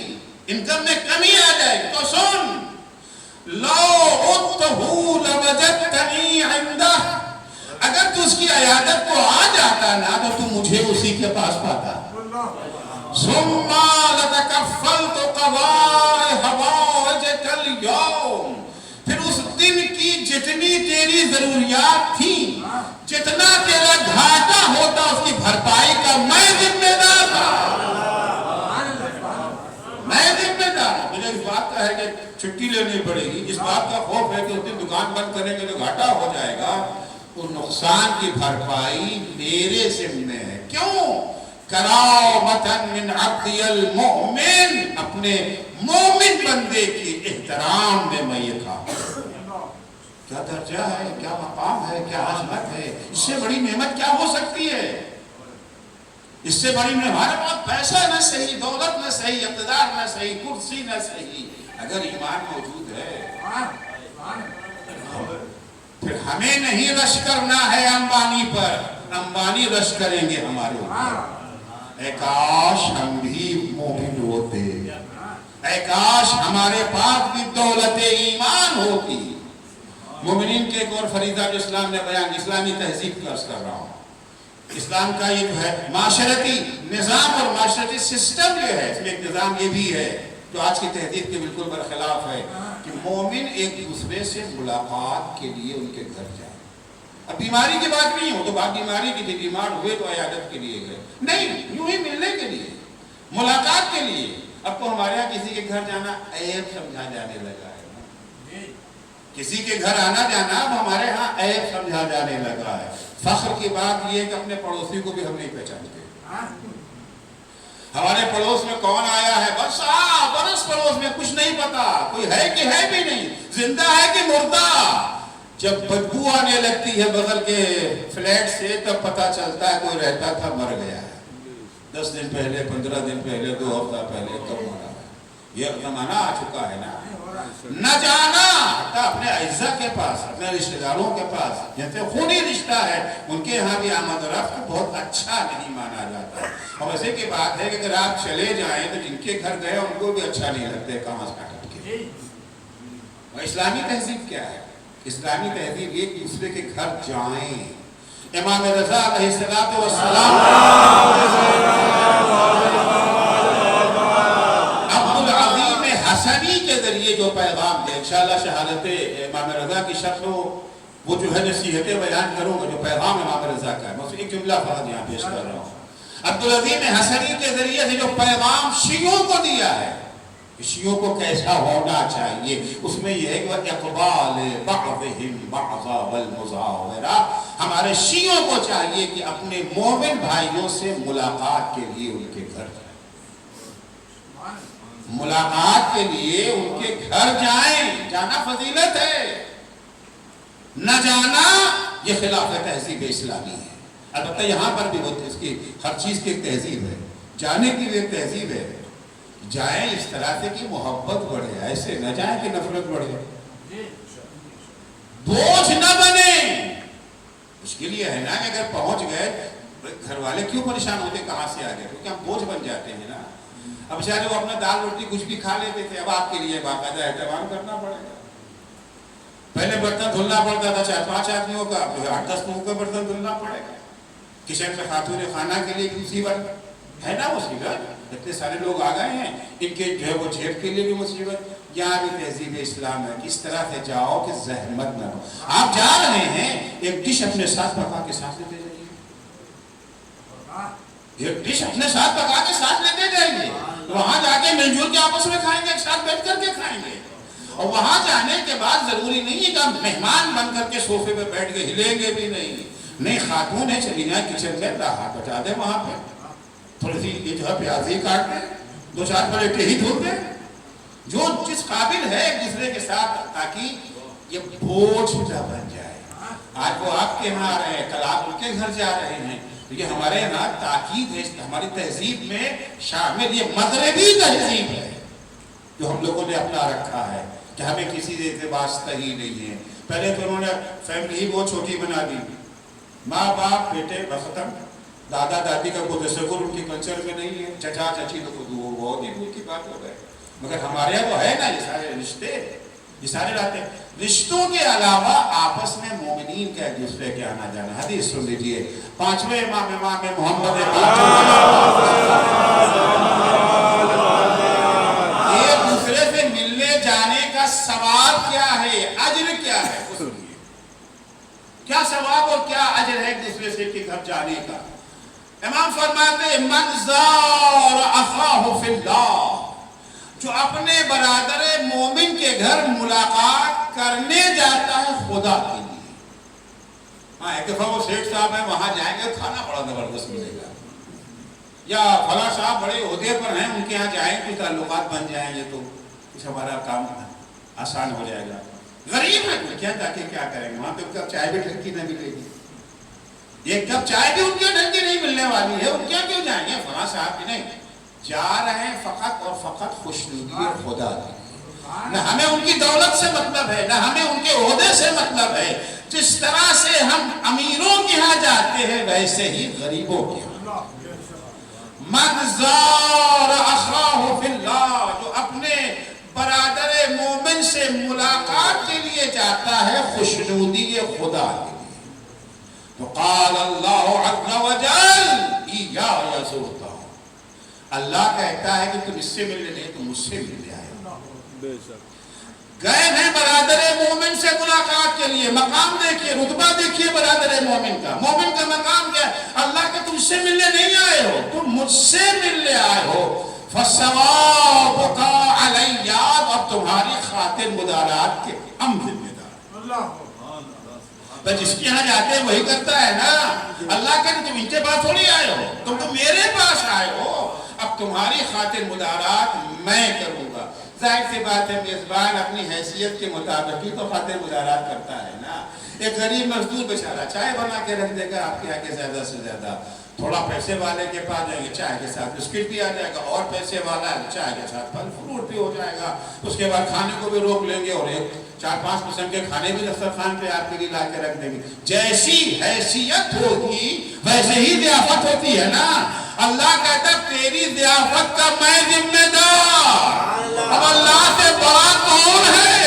S3: انکم میں کمی آ جائے گی۔ تو سن، لو اتہو لوجدتنی عندہ، اگر تو اس کی عیادت کو آ جاتا نا تو تو مجھے اسی کے پاس پاتا۔ ثم لتکفلت قضاء حوائجک اليوم، پھر اس دن کی جتنی تیری ضروریات تھیں، جتنا تیرا گھاٹا ہوتا اس کی بھرپائی کا میں ذمہ دار تھا، میں ذمہ دار ہوں۔ مجھے اس بات کا ہے کہ چھٹی لینی پڑے گی، اس بات کا خوف ہے کہ اس دن دکان بند کرنے کے لیے گھاٹا ہو جائے گا، تو نقصان کی بھرپائی میرے ذمہ ہے۔ کیوں؟ کرامتاً من عبدی المؤمن، اپنے مومن بندے کی احترام میں میں یہ کہا۔ کیا درجہ ہے، کیا مقام ہے، کیا عظمت ہے، اس سے بڑی نعمت کیا ہو سکتی ہے؟ اس سے بڑی نعمت، ہمارے پاس پیسہ نہ صحیح، دولت نہ صحیح، اقتدار نہ صحیح، کرسی نہ صحیح، اگر ایمان موجود ہے پھر ہمیں نہیں رش کرنا ہے امبانی پر، امبانی رش کریں گے ہمارے اوپر۔ اے کاش ہم بھی مومن ہوتے، اے کاش ہمارے پاس بھی دولت ایمان ہوتی۔ مومنین کے ایک اور فریضہ جو اسلام نے بیان، اسلامی تہذیب کا عرض کر رہا ہوں، اسلام کا یہ جو ہے معاشرتی نظام اور معاشرتی سسٹم جو ہے، اس میں ایک نظام یہ بھی ہے جو آج کی تہذیب کے بالکل برخلاف ہے کہ مومن ایک دوسرے سے ملاقات کے لیے ان کے گھر جائے۔ اب بیماری کی بات نہیں ہو تو بات بیماری کی تھی، بیمار ہوئے تو عیادت کے لیے گئے، نہیں، یوں ہی ملنے کے لیے، ملاقات کے لیے۔ اب تو ہمارے یہاں کسی کے گھر جانا عیب سمجھا جانے لگا ہے، کسی کے گھر آنا جانا اب ہمارے ہاں عیب سمجھا جانے لگا ہے۔ فخر کی بات یہ ہے کہ اپنے پڑوسی کو بھی ہم نہیں پہچانتے، ہمارے پڑوس میں کون آیا ہے بس برس پڑوس میں کچھ نہیں پتا، کوئی ہے کہ ہے بھی نہیں، زندہ ہے کہ مردہ۔ جب بدبو آنے لگتی ہے بغل کے فلیٹ سے تب پتا چلتا ہے کوئی رہتا تھا مر گیا ہے، 10 دن پہلے، 15 دن پہلے، 2 ہفتہ پہلے کب مرا ہے۔ یہ زمانہ آ چکا ہے نا، نہ جانا حتیٰ اپنے اعزاء کے پاس، اپنے رشتہ داروں کے پاس جیسے خونی رشتہ ہے، ان کے یہاں بھی آمد و رفت بہت اچھا نہیں مانا جاتا ہے۔ اور ویسے کی بات ہے کہ اگر آپ چلے جائیں تو جن کے گھر گئے ان کو بھی اچھا نہیں لگتے کہاں سے کٹ کے۔ اور اسلامی تہذیب کیا ہے؟ اسلامی تہذیب یہ کہ دوسرے کے گھر جائیں۔ امام رضا علیہ السلام عبدالعظیم حسنی کے ذریعے جو پیغام دے، انشاءاللہ شہادت امام رضا کی شکل وہ جو ہے نصیحتیں بیان کروں گا جو پیغام امام رضا کا ہے، میں ایک جملہ فقط یہاں پیش کر رہا ہوں۔ عبدالعظیم حسنی کے ذریعے سے جو پیغام شیعوں کو دیا ہے، شیعوں کو کیسا ہونا چاہیے، اس میں یہ ہے کہ اقبال بعضهم بعضا والمزاورہ، ہمارے شیعوں کو چاہیے کہ اپنے مومن بھائیوں سے ملاقات کے لیے ان کے گھر جائیں، ملاقات کے لیے ان کے گھر جائیں۔ جانا فضیلت ہے، نہ جانا یہ خلاف تہذیب اسلامی ہے۔ البتہ یہاں پر بھی اس کی ہر چیز کی ایک تہذیب ہے، جانے کی بھی ایک تہذیب ہے، جائیں اس طرح سے کہ محبت بڑھے، ایسے نہ جائیں کہ نفرت بڑھے، بوجھ نہ بنے۔ مشکل یہ ہے نا کہ اگر پہنچ گئے گھر والے کیوں پریشان ہوتے کہاں سے آ گئے، کیونکہ ہم بوجھ بن جاتے ہیں نا۔ اب شاید وہ اپنا دال روٹی کچھ بھی کھا لیتے تھے، اب آپ کے لیے باقاعدہ اہتمام کرنا پڑے گا۔ پہلے برتن دھلنا پڑتا تھا 4-5 آدمیوں کا، اب 8-10 لوگوں کا برتن دھلنا پڑے گا۔ کچن میں خاتون خانہ کے لیے مصیبت ہے نا، مصیبت اتنے سارے لوگ آ گئے ہیں، ان کے جو ہے وہ جیب کے لیے بھی مصیبت، یہاں بھی تہذیب اسلام ہے اس طرح سے جاؤ کہ زحمت نہ ہو. آپ جا رہے ہیں ایک ڈش اپنے ساتھ پکا کے ساتھ لیتے جائیے، ایک ڈش اپنے ساتھ پکا کے ساتھ لیتے جائیے، وہاں جا کے مل جل کے آپس میں کھائیں گے، ایک ساتھ بیٹھ کر کے کھائیں گے. اور وہاں جانے کے بعد ضروری نہیں ہے کہ ہم مہمان بن کر کے صوفے پہ بیٹھ کے ہلیں گے بھی نہیں، خاتون ہے چلی جائیں کچن میں ہاتھ بچا دیں، وہاں پہ تھوڑی سی یہ جو ہے پیاز ہی کاٹ دیں، 2-4 پلیٹیں ہی دھو دیں، جو جس قابل ہے ایک دوسرے کے ساتھ، تاکہ یہ بوجھ نہ بن جائے. آج وہ آپ کے یہاں آ رہے ہیں، کل آپ ان کے گھر جا رہے ہیں، تو یہ ہمارے یہاں تاکید ہے، ہماری تہذیب میں شامل یہ مغربی تہذیب ہے جو ہم لوگوں نے اپنا رکھا ہے کہ ہمیں کسی سے واسطہ ہی نہیں ہے. پہلے تو انہوں نے فیملی ہی بہت چھوٹی بنا دی، ماں باپ بیٹے بختم، دادا دادی کا کوئی تصور ان کے کلچر میں نہیں ہے، چچا چچی تو وہ بہت ہی دور کی بات ہو گئے. مگر ہمارے یہاں تو ہے نا یہ سارے رشتے، یہ سارے رہتے. رشتوں کے علاوہ آپس میں مومنین کا ایک دوسرے کے آنا جانا. حدیث سن لیجئے، 5ویں امام محمد ایک دوسرے سے ملنے جانے کا ثواب کیا ہے، اجر کیا ہے، وہ سنیے. کیا ثواب اور کیا اجر ہے ایک دوسرے سے کے گھر جانے کا. امام فرماتے ہیں من زار اخاہ فی اللہ، جو اپنے برادر مومن کے گھر ملاقات کرنے جاتا ہے خدا کے لیے. ہاں ایک دفعہ وہ سیٹھ صاحب ہیں وہاں جائیں گے کھانا بڑا زبردست ملے گا، یا فلاں صاحب بڑے عہدے پر ہیں ان کے یہاں جائیں کچھ تعلقات بن جائیں گے تو کچھ ہمارا کام آسان ہو جائے گا. غریب ہے کوئی کیا جا کے کیا کریں گے، وہاں پہ کب چائے بھی ڈھنگ کی نہ ملے گی، ایک کپ چائے بھی ان کے ڈھنگ کی نہیں ملنے والی ہے، ان کیا کیوں جائیں گے. فلاں صاحب بھی نہیں، جا رہے ہیں فقط اور فقط خوشنودی خدا کی. نہ ہمیں ان کی دولت سے مطلب ہے، نہ ہمیں ان کے عہدے سے مطلب ہے. جس طرح سے ہم امیروں کے ہاں جاتے ہیں ویسے ہی غریبوں کے ہاں. من زار اخاہ فی اللہ، جو اپنے برادر مومن سے ملاقات کے لیے جاتا ہے خوشنودی خدا کے لیے. تو قال اللہ عز وجل ایایا زرتا، اللہ کہتا ہے کہ تم اس سے ملنے نہیں تم مجھ سے ملنے آئے. گئے ہیں برادر مومن سے ملاقات کے لیے. مقام دیکھیے، رتبہ دیکھیے برادر مومن کا. مومن کا مقام کیا ہے؟ اللہ کہ تم سے ملنے نہیں آئے ہو، تم مجھ سے ملنے آئے ہو. فَثَوَابُكَ عَلَيَّ، اب تمہاری خاطر مدارات کے ہم ذمہ دار. بس جس کے یہاں جاتے ہیں وہی کرتا ہے نا. اللہ کہ تم ان کے پاس تھوڑی آئے ہو، تم تو میرے پاس آئے ہو. اب تمہاری خاطر مدارات میں کروں گا. ظاہر سی بات ہے میزبان اپنی حیثیت کے مطابق ہی تو خاطر مدارات کرتا ہے نا. ایک غریب مزدور بیچارہ چائے بنا کے رکھ دے گا آپ کے آگے زیادہ سے زیادہ. تھوڑا پیسے والے کے پاس جائیں گے چائے کے ساتھ بسکٹ بھی آ جائے گا، اور پیسے والا ہے چائے کے ساتھ پھل فروٹ بھی ہو جائے گا. اس کے بعد کھانے کو بھی روک لیں گے اور 4-5 قسم کے کھانے بھی دسترخوان پہ آپ کے لیے لا کے رکھ دیں گے. جیسی حیثیت ہوگی ویسے ہی ضیافت ہوتی ہے نا. اللہ کہتا تیری ضیافت کا میں ذمہ دار. اب اللہ سے بڑا کون ہے؟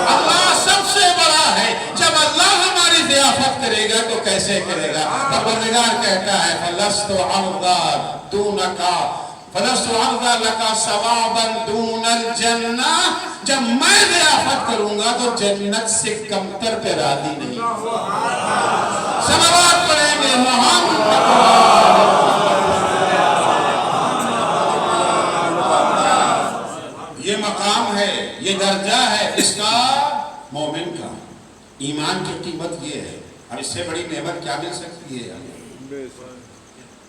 S3: اللہ سب سے بڑا ہے. جب اللہ ہماری ضیافت کرے گا تو کیسے کرے گا؟ پروردگار کہتا ہے فَلَسْتُ عَرْضًا دُونَكَ فَلَسْتُ عَرْضًا لَكَ ثَوَابًا دُونَ الْجَنَّةِ. جب میں ضیافت کروں گا تو جنت سے کمتر پہ راضی نہیں. صلوات پڑھیں گے محمد. یہ مقام ہے، یہ درجہ ہے اس کا مومن کا. ایمان کی قیمت یہ ہے. اب اس سے بڑی نعمت کیا مل سکتی ہے؟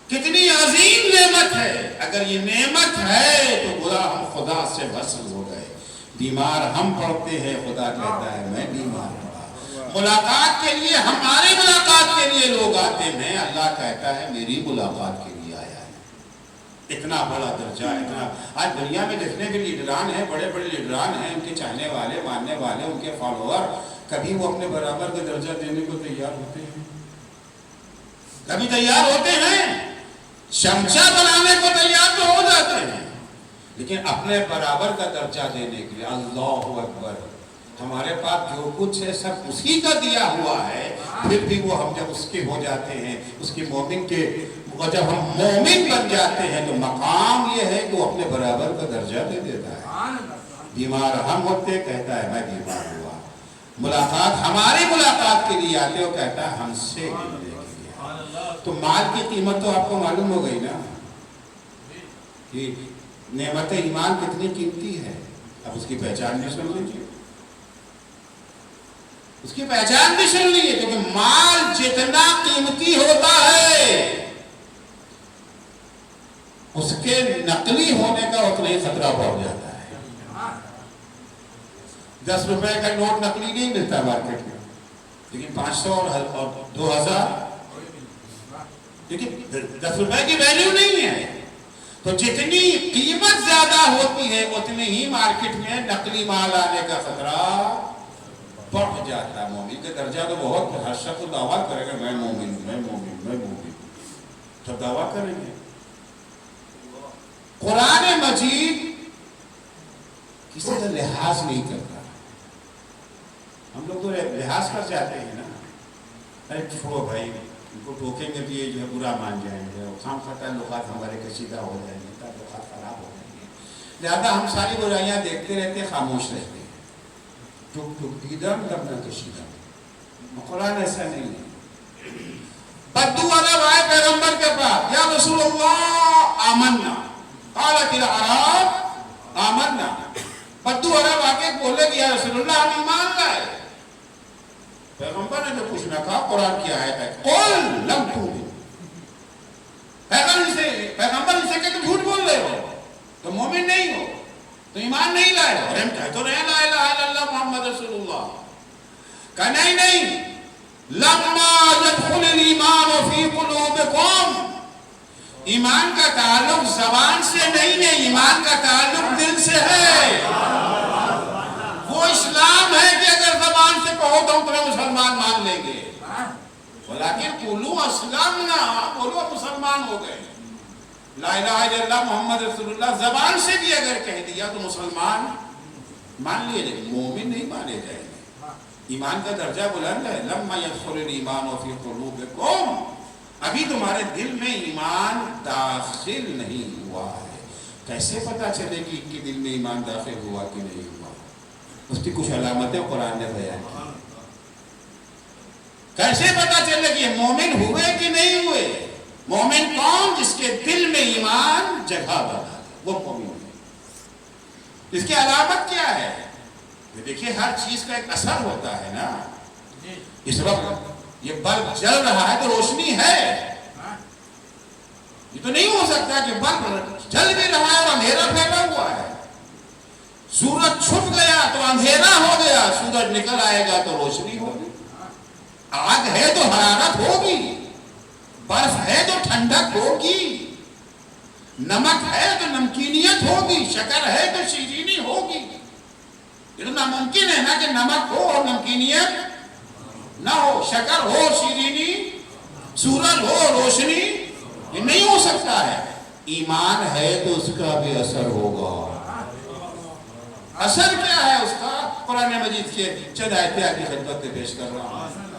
S3: کتنی عظیم نعمت ہے. اگر یہ نعمت ہے تو برا ہم خدا سے وصل ہو گئے. بیمار ہم پڑتے ہیں، خدا کہتا ہے میں بیمار پڑا. ملاقات کے لیے ہماری ملاقات کے لیے لوگ آتے ہیں، اللہ کہتا ہے میری ملاقات کے لیے آیا ہے. اتنا بڑا درجہ. اتنا آج دنیا میں جتنے بھی لیڈران ہیں، بڑے بڑے لیڈران ہیں، ان کے چاہنے والے ماننے والے ان کے فالوور، کبھی وہ اپنے برابر کا درجہ دینے کو تیار ہوتے ہیں؟ کبھی تیار ہوتے ہیں؟ شمشہ بنانے کو تیار تو ہو جاتے ہیں، لیکن اپنے برابر کا درجہ دینے کے لیے اللہ اکبر. ہمارے پاس جو کچھ ہے سب اسی کا دیا ہوا ہے، پھر بھی وہ ہم جب اس کے ہو جاتے ہیں، اس کے مومن کے اور جب ہم مومن بن جاتے ہیں تو مقام یہ ہے کہ وہ اپنے برابر کا درجہ دے دیتا ہے. بیمار ہم ہوتے کہتا ہے میں بیمار ہوا. ملاقات ہماری ملاقات کے لیے آتے ہو کہتا ہے ہم سے ملنے کے لیے. تو مال کی قیمت تو آپ کو معلوم ہو گئی نا کہ نعمت ایمان کتنی قیمتی ہے. اب اس کی پہچان بھی سن لیجیے, اس کی پہچان بھی سن لیجیے, کیونکہ مال جتنا قیمتی ہوتا ہے اس کے نقلی ہونے کا اتنا ہی خطرہ بڑھ جاتا ہے. 10 روپے کا نوٹ نقلی نہیں ملتا مارکیٹ میں, لیکن 500 اور 2000, لیکن 10 روپے کی ویلیو نہیں ہے. تو جتنی قیمت زیادہ ہوتی ہے اتنی ہی مارکیٹ میں نقلی مال آنے کا خطرہ بڑھ جاتا ہے. مومن کا درجہ تو بہت, ہر شخص دعویٰ کرے گا میں مومن, میں مومن, میں مومن, سب دعویٰ کریں گے. قرآن مجید کسی کا لحاظ نہیں کرتا. ہم لوگ تو لحاظ کر جاتے ہیں نا, ارے چھوڑو بھائی ان کو ٹوکیں گے تو یہ جو ہے برا مان جائیں گے, خام خواہ تعلقات ہمارے کشیدہ ہو جائیں گے, تعلقات خراب ہو جائیں گے, لہذا ہم ساری برائیاں دیکھتے رہتے, خاموش رہتے ہیں. ٹک ٹک دیدم تب نہ کشیدم. قرآن ایسا نہیں ہے. بدو عرب آئے پیغمبر کے پاس, یا رسول اللہ آمنا, قالت الاعراب آمنا. بدو عرب آ کے بولے کہ یا رسول اللہ ہم ایمان لائے. پیغمبر نے جو کچھ نہ کہا, قرآن کی آیت ہے قل لم تؤمن. پیغمبر اسے کہ تم جھوٹ بول رہے ہو, تم مومن نہیں ہو, تو ایمان نہیں لائے ہو. ہم کہہ تو رہے لا الہ الا اللہ محمد رسول اللہ. کہا نہیں, لما يدخل الایمان فی قلوبکم. ایمان کا تعلق زبان سے نہیں ہے, ایمان کا تعلق دل سے ہے. وہ اسلام ہے کہ اگر زبان سے کہو تو ہم تمہیں مسلمان مان لیں گے, ولیکن قولوا اسلمنا, بولو مسلمان ہو گئے. لا الہ الا اللہ محمد رسول اللہ زبان سے بھی اگر کہہ دیا تو مسلمان مان لیے, لیکن مومن نہیں مانے جائیں گے. ایمان کا درجہ بلند ہے. لما يدخل الایمان فی قلوبکم, ابھی تمہارے دل میں ایمان داخل نہیں ہوا ہے. کیسے پتا چلے کہ ان کے دل میں ایمان داخل ہوا کہ نہیں ہوا؟ اس کی کچھ علامتیں قرآن نے بیان کی. کیسے پتا چلے کہ یہ مومن ہوئے کہ نہیں ہوئے؟ مومن کون؟ جس کے دل میں ایمان جگہ بنا, وہ مومن ہے. اس کی علامت کیا ہے؟ دیکھیے ہر چیز کا ایک اثر ہوتا ہے نا. اس وقت یہ بلب جل رہا ہے تو روشنی ہے. یہ تو نہیں ہو سکتا کہ بلب جل بھی رہا ہے اور اندھیرا پھیلا ہوا ہے. سورج چھپ گیا تو اندھیرا ہو گیا, سورج نکل آئے گا تو روشنی ہوگی. آگ ہے تو حرارت ہوگی, برف ہے تو ٹھنڈک ہوگی, نمک ہے تو نمکینیت ہوگی, شکر ہے تو شیرینی ہوگی. یہ تو ناممکن ہے نا کہ نمک ہو اور نمکینیت نہ ہو, شکر ہو شیرینی, سورج ہو روشنی, یہ نہیں ہو سکتا ہے. ایمان ہے تو اس کا بھی اثر ہوگا. اثر کیا ہے اس کا؟ قرآن مجید کے چند آیتیں آپ کی خدمت میں پیش کر رہا ہوں.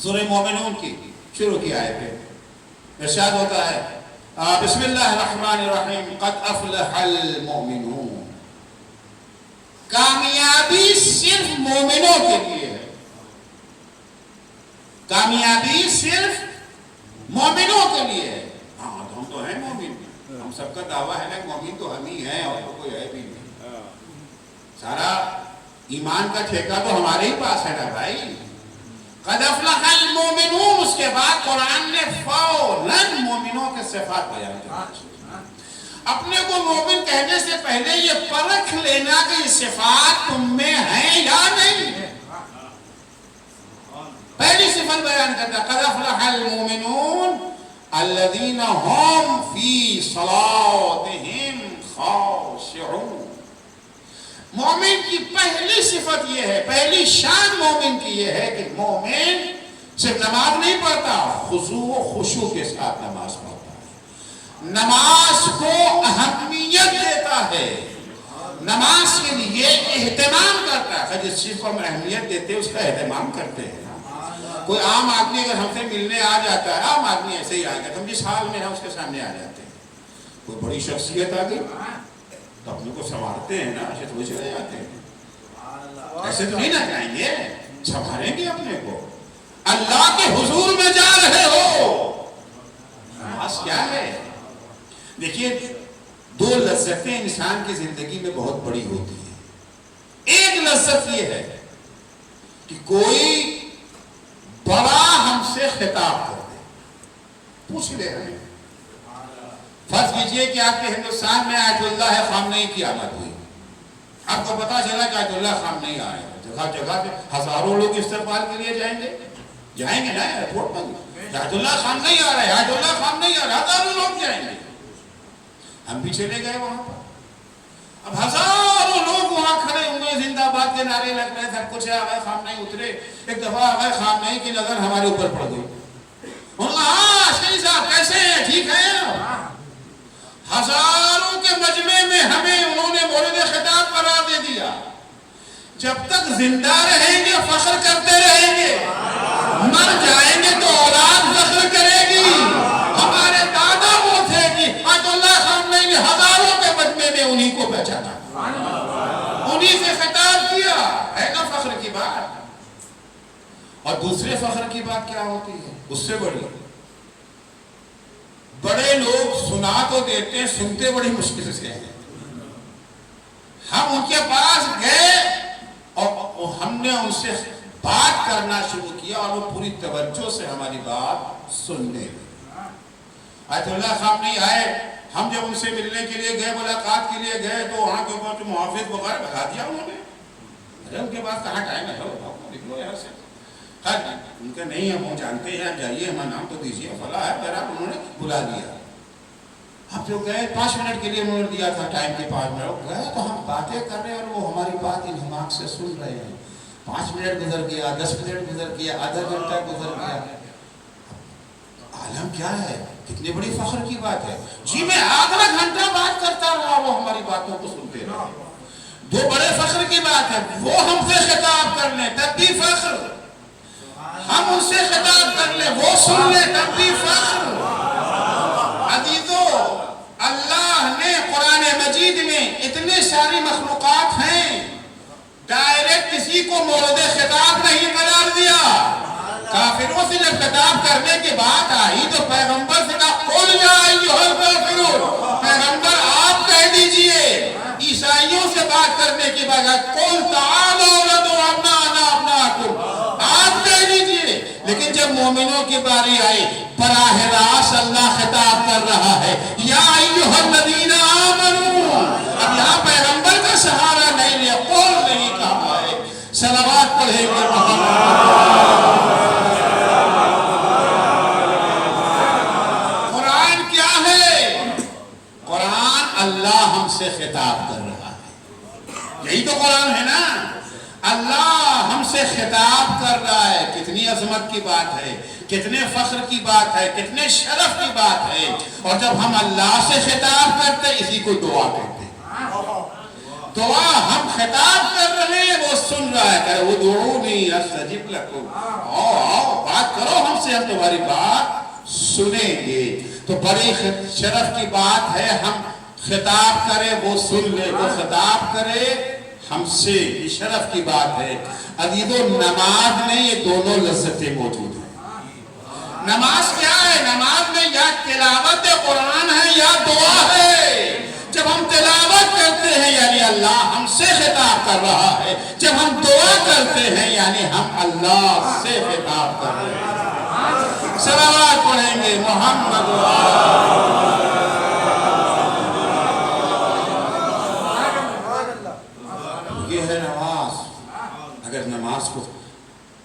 S3: سورہ مومنون کی شروع کی آیتیں ارشاد ہوتا ہے بسم اللہ الرحمن الرحیم قد افلح المؤمنون. کامیابی صرف مومنوں کے لیے ہے. کامیابی صرف مومنوں کے لیے ہے. ہاں ہم تو ہیں مومن, ہم سب کا دعویٰ ہے نا مومن تو ہم ہی ہیں, اور تو کوئی ہے بھی نہیں. سارا ایمان کا ٹھیکہ تو ہمارے ہی پاس ہے نا بھائی. قد افلح المؤمنون, اس کے بعد قرآن نے فوراً مومنوں کے صفات بیان کر. اپنے کو مومن کہنے سے پہلے یہ پرکھ لینا کہ یہ صفات تم میں ہیں یا نہیں. پہلی صفت بیان کرتا قد افلح المؤمنون الذین هم فی صلاتهم خاشعون. مومن کی پہلی صفت یہ ہے, پہلی شان مومن کی یہ ہے کہ مومن صرف نماز نہیں پڑھتا, خضوع و خشوع کے ساتھ نماز پڑھتا ہے. نماز کو اہمیت دیتا ہے, نماز کے لیے اہتمام کرتا ہے. جس چیز کو ہم اہمیت دیتے ہیں اس کا اہتمام کرتے ہیں. کوئی عام آدمی اگر ہم سے ملنے آ جاتا ہے، عام آدمی ایسے ہی آ گیا، ہم جس حال میں ہیں اس کے سامنے آ جاتے ہیں. کوئی بڑی شخصیت آ گئی تو اپنے کو سنوارتے ہیں نا، ایسے تھوڑے چلے جاتے ہیں. ایسے تو نہیں نہ جائیں گے، سنواریں گے اپنے کو. اللہ کے حضور میں جا رہے ہو. نماز کیا ہے؟ دیکھیے، دو لذتیں انسان کی زندگی میں بہت بڑی ہوتی ہیں. ایک لذت یہ ہے کہ کوئی بڑا ہم سے خطاب کر دے، پوچھ لے رہے ہیں. فرض کیجئے کہ آپ کے ہندوستان میں آیت اللہ خامنئی کی آمد ہوئی. آپ کو پتا چلا کہ آیت اللہ خامنئی آئے ہیں. جگہ جگہ پہ ہزاروں لوگ استقبال کے لیے جائیں گے نا ایئرپورٹ پر. آیت اللہ خامنئی آ رہا ہے، آیت اللہ خامنئی آ رہا ہے، ہزاروں لوگ جائیں گے. ہم بھی چلے گئے وہاں پر. اب ہزاروں لوگ وہاں کھڑے ہوئے، زندہ باد کے نعرے لگ رہے، سب کچھ ہے. آغا خامنئی اترے. ایک دفعہ آغا خامنئی کی نظر ہمارے اوپر پڑ گئی. انہوں نے کہا، ہاں شہید صاحب کیسے ہیں، ٹھیک ہیں؟ ہزاروں کے مجمع میں ہمیں انہوں نے مورد خطاب قرار دے دیا. جب تک زندہ رہیں گے فخر کرتے رہیں گے، مر جائیں گے تو اولاد فخر کرے گی. ہمارے دادا وہ تھے کہ آیت اللہ خامنئی نے ہزاروں کے مجمع میں انہی کو پہچانا، انہی سے خطاب کیا. ہے نا فخر کی بات؟ اور دوسرے فخر کی بات کیا ہوتی ہے؟ اس سے بڑی. بڑے لوگ سنا تو دیتے ہیں، سنتے بڑی مشکل سے ہیں. ہم ان کے پاس گئے اور ہم نے ان سے بات کرنا شروع کیا اور وہ پوری توجہ سے ہماری بات سننے لگے. آیت اللہ خامنئی آئے. ہم جب ان سے ملنے کے لیے گئے، ملاقات کے لیے گئے، تو وہاں کے اوپر محافظ وغیرہ بتا دیا انہوں نے. ارے ان کے پاس کہاں ٹائم ہے، نکلو یہاں سے. ان کا نہیں، ہم جانتے ہیں، آپ جائیے، ہمارا نام تو دیجیے، فلاں ہے. بہرحال انہوں نے بلا دیا. اب جو گئے 5 منٹ کے لیے انہوں نے دیا تھا ٹائم کے. 5 منٹ گئے تو ہم باتیں کر رہے ہیں اور وہ ہماری بات انہماک سے سن رہے ہیں. 5 منٹ گزر گیا، 10 منٹ گزر گیا، آدھا گھنٹہ گزر گیا. عالم کیا ہے، کتنی بڑی فخر کی بات ہے. جی میں آدھا گھنٹہ بات کرتا رہا، وہ ہماری باتوں کو سنتے رہے. دو بڑے فخر کی بات ہے. وہ ہم سے خطاب کر لیں تب بھی فخر، ہم ان سے خطاب کر لیں وہ سن لیں تب بھی فخر. عزیزو، اللہ نے قرآن مجید میں اتنے ساری مخلوقات ہیں، ڈائریکٹ کسی کو مورد خطاب نہیں قرار دیا. کافروں سے جب خطاب کرنے کی بات آئی تو پیغمبر سے کہا، قل یا ایھا الکافرون، پیغمبر آپ کہہ دیجئے. عیسائیوں سے بات کرنے کی بجائے قل تعالوا ندعو ابناءنا وابناءکم، آپ کہہ دیجئے. لیکن جب مومنوں کی باری آئی، براہ راست اللہ خطاب کر رہا ہے، یا ایھا الذین آمنوا. اب یہاں پیغمبر کا سہارا نہیں لیا، قول نہیں کہا ہے. صلوات پڑھیں گے محمد. قرآن کیا ہے؟ قرآن اللہ ہم سے خطاب کر رہا ہے. یہی تو قرآن ہے نا. اللہ ہم سے خطاب کر رہا ہے. کتنی عظمت کی بات ہے، کتنے فخر کی بات ہے، کتنے شرف کی بات ہے. اور جب ہم اللہ سے خطاب کرتے اسی کو دعا کہتے ہیں. دعا ہم خطاب کر رہے ہیں، وہ سن رہا ہے. کہ ادعونی استجب لکم، آؤ بات کرو ہم سے، ہم تمہاری بات سنیں گے. تو بڑی شرف کی بات ہے ہم خطاب کرے وہ سن لے، وہ خطاب کرے ہم سے. یہ شرف کی بات ہے. عزیزو، نماز میں یہ دونوں لذتیں موجود ہیں. نماز کیا ہے؟ نماز میں یا تلاوت قرآن ہے یا دعا ہے. جب ہم تلاوت کرتے ہیں یعنی اللہ ہم سے خطاب کر رہا ہے. جب ہم دعا کرتے ہیں یعنی ہم اللہ سے خطاب کر رہے ہیں. صلوات پڑھیں گے محمد. یہ ہے نماز. اگر نماز کو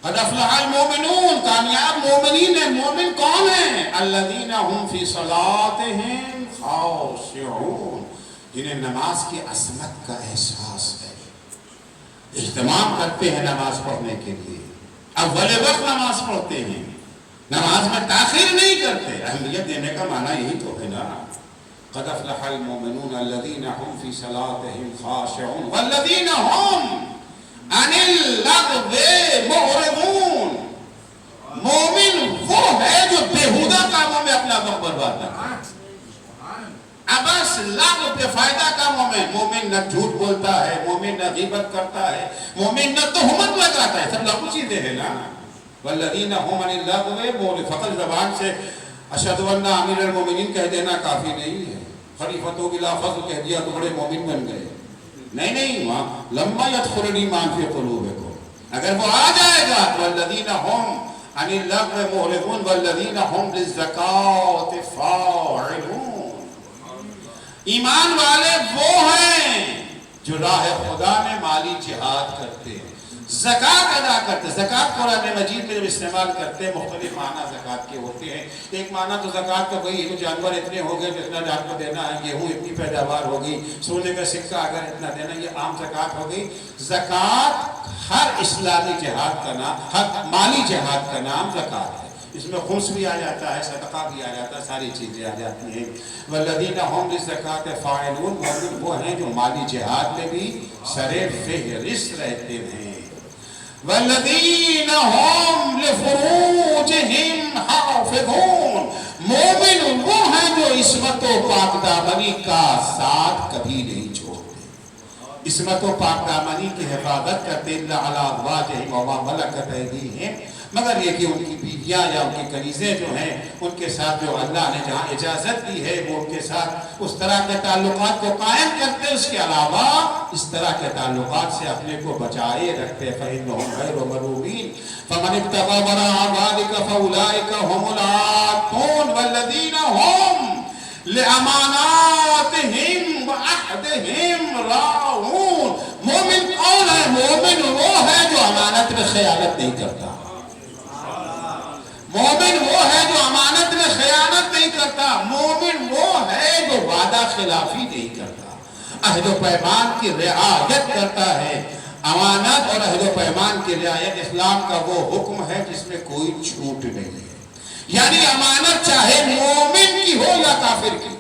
S3: قد افلح المؤمنون، کامیاب مومنین ہیں. مومن کون ہیں؟ الذین هم فی صلاتهم خاشعون، جنہیں نماز کی عظمت کا احساس ہے، اہتمام کرتے ہیں نماز پڑھنے کے لیے، اول وقت نماز پڑھتے ہیں، نماز میں تاخیر نہیں کرتے. اہمیت دینے کا معنی یہی تو ہے نا. قد افلح المؤمنون الذین هم فی صلاتهم خاشعون والذین هم عن اللغو معرضون. مومن وہ ہے جو بےہودہ کاموں میں اپنا وقت برباد نہ کرے. بس لاکھ روپے فائدہ کاموں میں. مومن نہ جھوٹ بولتا ہے, مومن نہ غیبت کرتا ہے, مومن نہ تہمت لگاتا ہے. سب لغو چیزیں ہیں نا. والذین هم عن اللغو فقط زبان سے اشہد ان امیر المومنین کہہ دینا کافی نہیں ہے. خلیفۃ بلا فضل کہہ دیا تو بڑے مومن بن گئے. نہیں وہاں لما يدخل الایمان فی قلوبکم, اگر وہ آ جائے گا تو والذین هم عن اللغو معرضون والذین هم للزکاۃ فاعلون. ایمان والے وہ ہیں جو راہ خدا میں مالی جہاد کرتے ہیں, زکوٰۃ ادا کرتے ہیں. زکوٰۃ قرآن مجید میں جب استعمال کرتے ہیں مختلف معنی زکوٰۃ کے ہوتے ہیں. ایک معنی تو زکوٰۃ کا وہی ہے کہ جانور اتنے ہو گئے جتنا جان کو دینا ہے, گیہوں اتنی پیداوار ہو گئی, سونے کا سکہ اگر اتنا دینا, یہ عام زکوٰۃ ہو گئی. زکوٰۃ ہر اسلامی جہاد کا نام, ہر مالی جہاد کا نام زکوٰۃ ہے. اس میں خمس بھی آ جاتا ہے, صدقہ بھی آ جاتا ہے, ساری چیزیں آ جاتی ہیں. والذین هم للزکاۃ فاعلون, وہ ہیں جو مالی جہاد میں بھی سر فہرست رہتے ہیں. والذین هم لفروجهم حافظون, مومن وہ ہیں جو عصمت و پاک دامنی کا ساتھ کبھی نہیں چھوڑتے. عصمت و پاک دامنی کی حفاظت کرتے. الا علی ازواجہم وما ملکت ایدیہم, مگر یہ کہ ان کی بیویاں یا ان کی کنیزیں جو ہیں ان کے ساتھ جو اللہ نے جہاں اجازت دی ہے وہ ان کے ساتھ اس طرح کے تعلقات کو قائم کرتے. اس کے علاوہ اس طرح کے تعلقات سے اپنے کو بچائے رکھتے. فإنهم غیر ملومین فمن ابتغى وراء ذلك فأولئك هم العادون والذین هم لأماناتهم وعهدهم راعون. مومن کون ہے؟ مومن وہ ہے جو امانت میں خیانت نہیں کرتا. مومن وہ ہے جو امانت میں خیانت نہیں کرتا. مومن وہ ہے جو وعدہ خلافی نہیں کرتا, عہد و پیمان کی رعایت کرتا ہے. امانت اور عہد و پیمان کی رعایت اسلام کا وہ حکم ہے جس میں کوئی چھوٹ نہیں ہے. یعنی امانت چاہے مومن کی ہو یا کافر کی,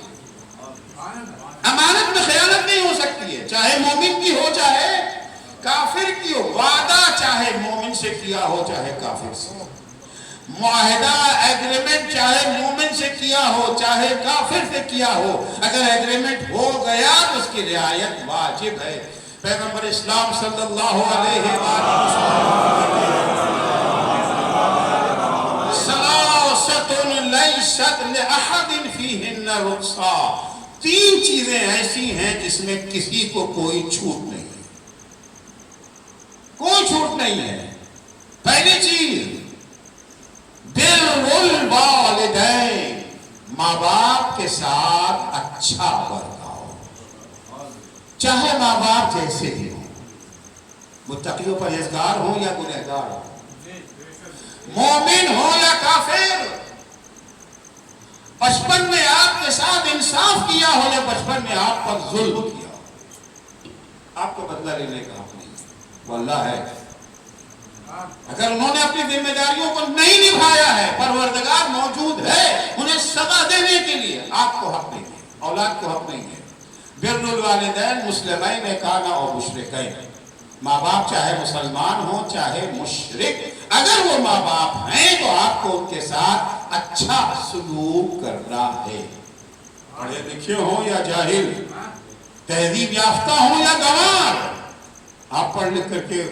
S3: امانت میں خیانت نہیں ہو سکتی ہے, چاہے مومن کی ہو چاہے کافر کی ہو. وعدہ چاہے مومن سے کیا ہو چاہے کافر سے, معاہدہ ایگریمنٹ چاہے مومن سے کیا ہو چاہے کافر سے کیا ہو, اگر ایگریمنٹ ہو گیا تو اس کی رعایت واجب ہے. پیغمبر اسلام صلی اللہ علیہ وسلم ثلاثۃ لیست لأحد فیہن رخصہ, تین چیزیں ایسی ہیں جس میں کسی کو کوئی چھوٹ نہیں ہے, کوئی چھوٹ نہیں ہے. پہلی چیز بر الوالدین, ماں باپ کے ساتھ اچھا برتاؤ, چاہے ماں باپ جیسے بھی ہوں, متقی و پرہیزگار ہوں یا گنہگار ہوں, مومن ہو یا کافر. بچپن میں آپ کے ساتھ انصاف کیا ہو یا بچپن میں آپ پر ظلم کیا ہو, آپ کو بدلہ لینے کا حق نہیں, وہ اللہ ہے. اگر انہوں نے اپنی ذمہ داریوں کو نہیں نبھایا ہے, پروردگار موجود ہے انہیں سزا دینے کے لیے, آپ کو حق نہیں ہے, اولاد کو حق نہیں ہے. بر الوالدین مسلمین کانا اور مشرکین, ماں باپ چاہے مسلمان ہو چاہے مشرک, اگر وہ ماں باپ ہیں تو آپ کو ان کے ساتھ اچھا سلوک کرنا ہے. پڑھے لکھے ہوں یا جاہل, تہذیب یافتہ ہوں یا گنوار, آپ پڑھ لکھ کر کے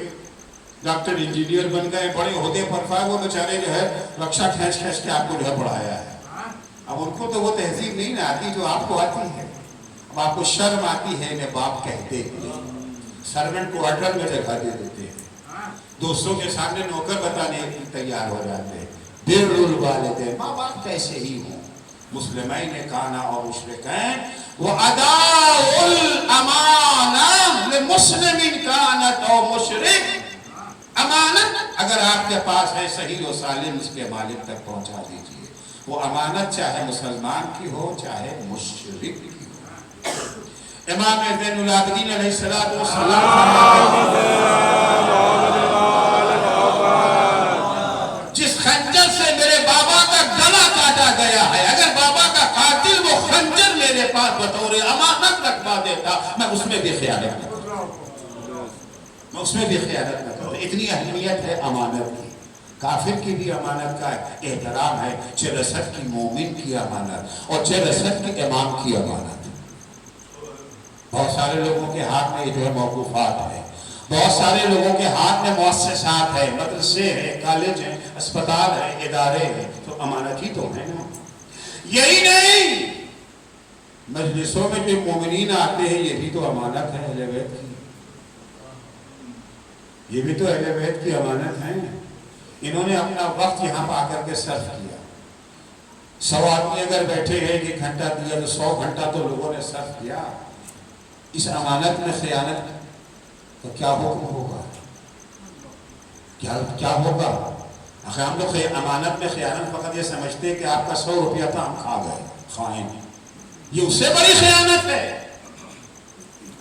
S3: ڈاکٹر انجینئر بن گئے, بڑے عہدے پر فائد, وہ بیچارے جو ہے رکشہ کھینچ کھینچ کے آپ کو جو ہے پڑھایا ہے. اب ان کو تو وہ تہذیب نہیں نہ آتی جو آپ کو آتی ہے. اب آپ کو شرم آتی ہے انہیں باپ کہتے ہیں, سرونٹ کو ہوٹل میں جگہ دے دیتے ہیں, دوستوں کے سامنے نوکر بتانے کے لیے تیار ہو جاتے ہیں. بر الوالدین, ماں باپ کیسے ہی ہوں, مسلمین کانا اور مشرکین, واداء الامانہ لمسلم کانت اور مشرک, امانت اگر آپ کے پاس ہے صحیح و سالم اس کے مالک تک پہنچا دیجئے. وہ امانت چاہے مسلمان کی ہو چاہے مشرک کی ہو. امام زین العابدین علیہ السلام جس خنجر سے میرے بابا کا گلا کاٹا گیا ہے, اگر بابا کا قاتل وہ خنجر میرے پاس بطور امانت رکھوا دیتا, میں اس میں بھی خیانت نہ کرتا, میں اس میں بھی خیانت نہ کرتا. اتنی اہمیت ہے امانت کی. کافر کی بھی امانت کا احترام ہے، چرسٹ کی مومن کی امانت اور چرسٹ کی امام کی امانت۔ بہت سارے لوگوں کے ہاتھ میں جو ہے موقوفات ہے، بہت سارے لوگوں کے ہاتھ میں مؤسسات ہے، مدرسے ہیں، کالج ہیں، اسپتال ہیں، ادارے ہیں، تو امانت ہی تو ہے نا۔ یہی نہیں، مجلسوں میں جو مومنین آتے ہیں یہ بھی تو امانت ہے اہل بیت کی، یہ بھی تو اہل بیت کی امانت ہے۔ انہوں نے اپنا وقت یہاں پہ آ کر کے صرف کیا۔ 100 آدمی اگر بیٹھے ہیں 1 گھنٹہ دیا تو 100 گھنٹہ تو لوگوں نے صرف کیا۔ اس امانت میں خیانت کا کیا حکم ہوگا؟ کیا ہوگا؟ آخر ہم لوگ امانت میں خیانت فقط یہ سمجھتے ہیں کہ آپ کا 100 روپیہ تھا ہم کھا گئے، خائن، یہ اس سے بڑی خیانت ہے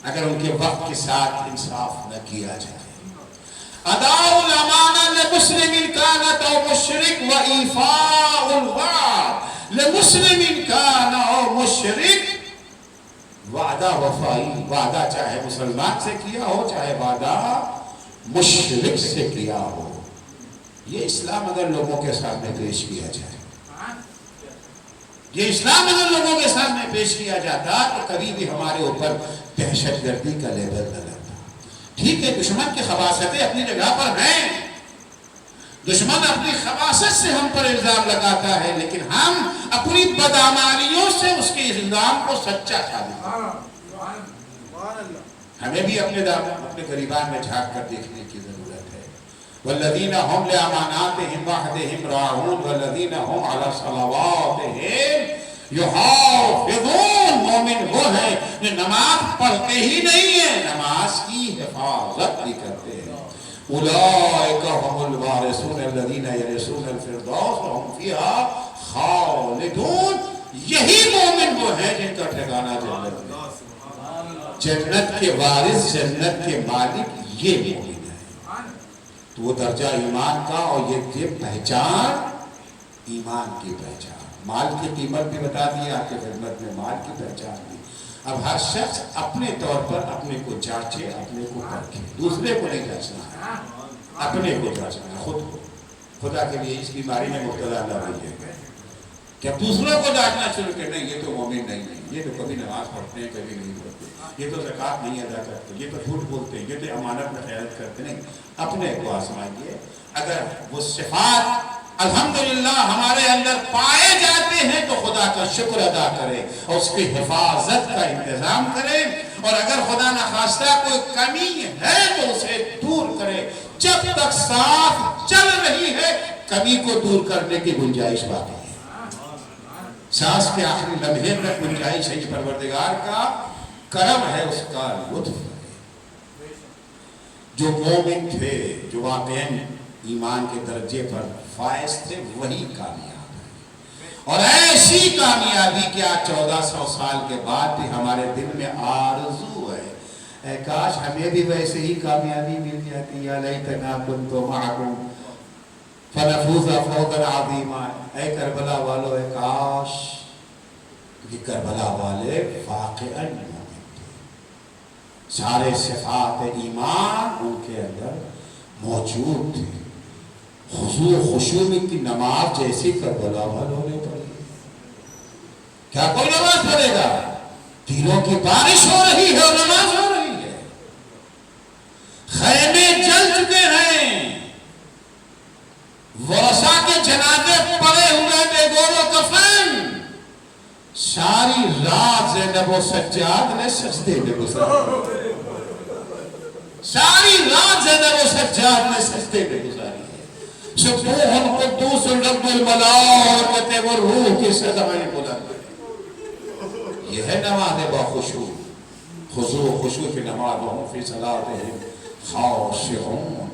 S3: اگر ان کے وقت کے ساتھ انصاف نہ کیا جائے۔ اداء الامانہ لمسلم کان او مشرک و ایفاء الوعد لمسلم کان او مشرک، وعدہ وفائی، وعدہ چاہے مسلمان سے کیا ہو چاہے وعدہ مشرک سے کیا ہو، یہ اسلام اگر لوگوں کے سامنے پیش کیا جائے، یہ اسلام اگر لوگوں کے سامنے پیش کیا جاتا تو کبھی بھی ہمارے اوپر دہشت گردی کا لیبل نہ لگتا۔ ٹھیک ہے، دشمن کی خباثتیں اپنی جگہ پر ہیں، دشمن اپنی خباثت سے ہم پر الزام لگاتا ہے، لیکن ہم اپنی بدعمالیوں سے اس کے الزام کو سچا ثابت کرتے ہیں۔ ہمیں بھی اپنے غریبان میں جھانک کر دیکھنے کی ضرورت ہے۔ والذین هم لأماناتهم وعهدهم راعون والذین هم علی صلواتهم یحافظون، مومن وہ ہیں جو نماز پڑھتے ہی نہیں ہیں، نماز کی حفاظت بھی کرتے ہیں۔ اولئک هم الوارثون الذین یرثون الفردوس وهم فیہا خالدون، یہی مومن وہ ہیں جن کا ٹھکانہ جنت میں، جنت کے وارث، جنت کے مالک یہ مومن ہے۔ تو وہ درجہ ایمان کا اور یہ پہچان ایمان کی پہچان، مال کی قیمت بھی بتا دی آپ کے خدمت میں، مال کی پہچان بھی۔ اب ہر شخص اپنے طور پر اپنے کو جانچے، اپنے کو پرکھے، دوسرے کو نہیں جانچنا، اپنے کو جانچنا، خود کو۔ خدا کے لیے اس بیماری میں مبتلا نہ ہوئیے کہ اب دوسروں کو جانچنا شروع کہ نہیں یہ تو مومن نہیں ہے، یہ تو کبھی نماز پڑھتے ہیں کبھی نہیں پڑھتے، یہ تو زکوٰۃ نہیں ادا کرتے، یہ تو جھوٹ بولتے ہیں، یہ تو امانت میں خیانت کرتے نہیں۔ اپنے کو آزمائیے، اگر وہ صفات الحمدللہ ہمارے اندر پائے جاتے ہیں تو خدا کا شکر ادا کرے اور اس کی حفاظت کا انتظام کرے، اور اگر خدا نخواستہ کوئی کمی ہے تو اسے دور کرے۔ جب تک سانس چل رہی ہے کمی کو دور کرنے کی گنجائش باقی ہے، سانس کے آخری لمحے تک گنجائش ہے، یہ پروردگار کا کرم ہے، اس کا لطف ہے۔ جو مومن تھے، جو واقعاً ایمان کے درجے پر فائز تھے، وہی کامیاب ہے، اور ایسی کامیابی کہ آج 1400 سال کے بعد بھی ہمارے دل میں آرزو ہے، اے کاش ہمیں بھی ویسے ہی کامیابی مل جاتی، یا لیتنا کنت معکم فنفوز فوزا عظیما۔ اے کربلا والو، اے کاش کہ کربلا والے واقعاً مومن تھے، سارے صفات ایمان ان کے اندر موجود تھے، خضوع خشوع کی نماز جیسی کربلا والوں نے پڑھی۔ کیا کوئی نماز پڑھے گا؟ تیروں کی بارش ہو رہی ہے اور نماز ہو رہی ہے، خیمے جل چکے ہیں، ورثاء کے جنازے پڑے ہوئے بے گور و کفن، ساری رات زینب و سجاد نے سجدے میں گزاری، ساری رات زینب و سجاد نے سجدے میں گزاری۔ سبوح قدوس رب الملائکۃ والروح کی صدائیں بلند، یہ ہے نماز باخشوع، خضوع خشوع کی نماز، وہم فی صلاتہم خاشعون۔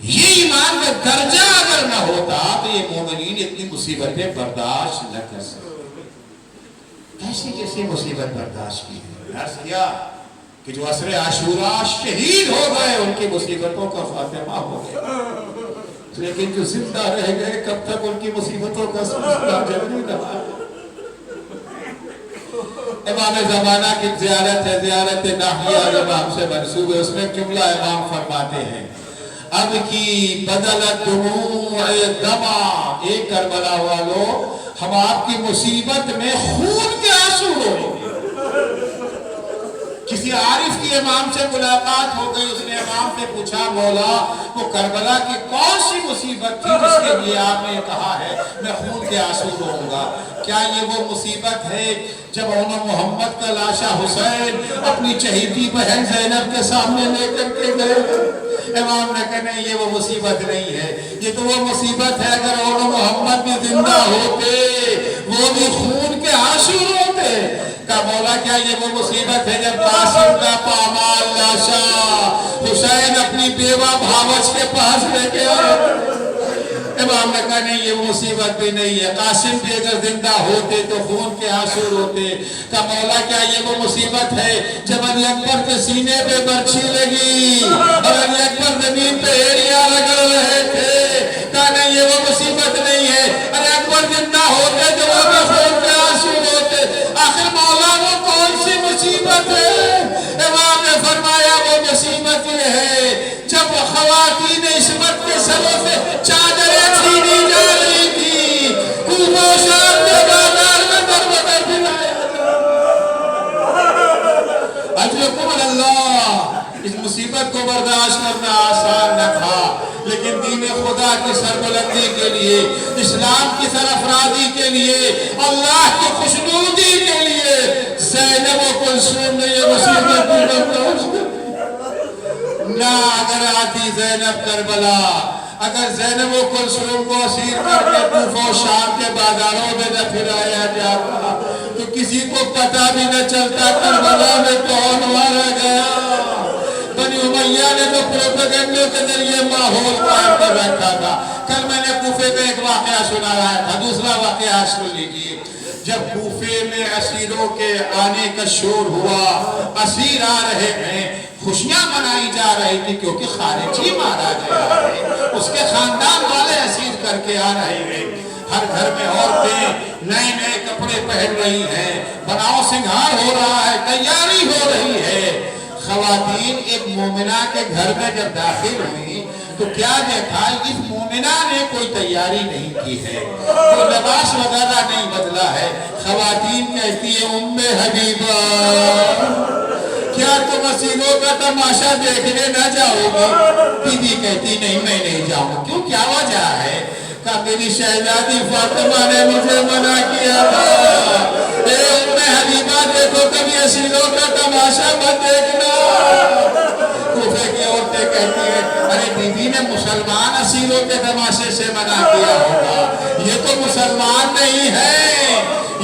S3: یہ ایمان کا درجہ اگر نہ ہوتا تو یہ مومنین اتنی مصیبتیں برداشت نہ کر سکتے۔ کیسی کیسی مصیبت برداشت کی ہے؟ عرض کیا کہ جو عصر عاشوراء شہید ہو گئے ان کی مصیبتوں کا خاتمہ ہو گیا، لیکن جو زندہ رہ گئے کب تک ان کی مصیبتوں کا سلسلہ جاری رہا۔ امام زمانہ کی زیارت ہے، زیارت ناحیہ جب ہم سے منسوب ہے، اس میں جملہ امام فرماتے ہیں اب کی بدلت دموع دما، ایک کربلا والو ہم آپ کی مصیبت میں خون کے آنسو روئیں گے۔ کسی عارف کی امام سے ملاقات ہو گئی، اس نے امام سے پوچھا مولا وہ کربلا کی کون سی مصیبت تھی جس کے لیے آپ نے کہا ہے میں خون کے آنسو روؤں گا؟ کیا یہ وہ مصیبت ہے جب انہوں محمد کا لاشا حسین اپنی چہیتی بہن زینب کے سامنے لے کر کے گئے؟ امام نے کہا نہیں، یہ وہ مصیبت نہیں ہے، یہ تو وہ مصیبت ہے اگر انہوں محمد بھی زندہ ہوتے وہ بھی خون کے آنسو روتے۔ کہا مولا کیا یہ وہ مصیبت ہے جب قاسم کا پامال لاشا حسین اپنی بیوہ بھاوچ کے پاس لے کے آئے؟ امام نے کہا نہیں، یہ مصیبت بھی نہیں ہے، قاسم بھی اگر زندہ ہوتے تو خون کے آنسو روتے۔ کہا مولا کیا یہ وہ مصیبت ہے جب علی اکبر کے سینے پہ برچھی لگی اور علی اکبر زمین پہ ایڑیاں رگڑ رہے تھے؟ کہا نہیں، یہ وہ مصیبت نہیں ہے، علی اکبر زندہ ہوتے تو وہ بھی خون کے آنسو روتے۔ آخر مولا وہ کون سی مصیبت ہے؟ امام نے فرمایا وہ مصیبت یہ ہے جب خواتین عصمت کے سروں سے چادریں چھینی جا رہی تھی، کوفہ و شام کے بازار میں در بدر پھرایا جا رہا۔ اجرکم اللہ، اس مصیبت کو برداشت کرنا آسان نہ تھا، لیکن دین خدا کی سربلندی کے لیے، اسلام کی سرفرازی کے لیے، اللہ کی خوشنودی کے لیے زینب و کلثوم نے یہ مصیبت برداشت کی۔ نہ اگر آتی زینب کربلا، اگر زینب و کلثوم کو اسیر کر کے کوفہ و شام کے بازاروں میں نہ پھرایا جاتا تو کسی کو پتہ بھی نہ چلتا کربلا میں کون مارا گیا۔ بنی امیہ نے تو پروپیگنڈے کے ذریعے ماحول قائم کر رکھا تھا۔ کل میں نے کوفے میں ایک واقعہ سنا رہا تھا، دوسرا واقعہ سن لیجیے۔ جب کوفے میں اسیروں کے آنے کا شور ہوا، اسیر آ رہے ہیں، خوشیاں منائی جا رہی تھی کیونکہ خارجی مارا گیا ہے، اس کے خاندان والے اسیر کر کے آ رہے ہیں۔ ہر گھر میں عورتیں نئے نئے کپڑے پہن رہی ہیں، بناؤ سنگھار ہو رہا ہے، تیاری ہو رہی ہے۔ خواتین ایک مومنہ کے گھر میں جب داخل ہوئی تو کیا دیکھا اس مومنہ نے کوئی تیاری نہیں کی ہے، کوئی لباس وغیرہ نہیں بدلا ہے۔ خواتین کہتی ہے ام حبیبہ کیا تم اسیروں کا تماشا دیکھنے نہ جاؤ گی؟ بی بی کہتی نہیں میں نہیں جاؤں گا۔ کیوں، کیا وجہ ہے؟ کہا میری شہزادی فاطمہ نے مجھے منع کیا تھا، اے ام حبیبہ دیکھو کبھی اسیروں کا تماشا مت دیکھنا۔ کوفے کی عورتیں کہتی ہیں ارے بی بی نے مسلمان اسیروں کے تماشے سے منع کیا ہوگا، یہ تو مسلمان نہیں ہے،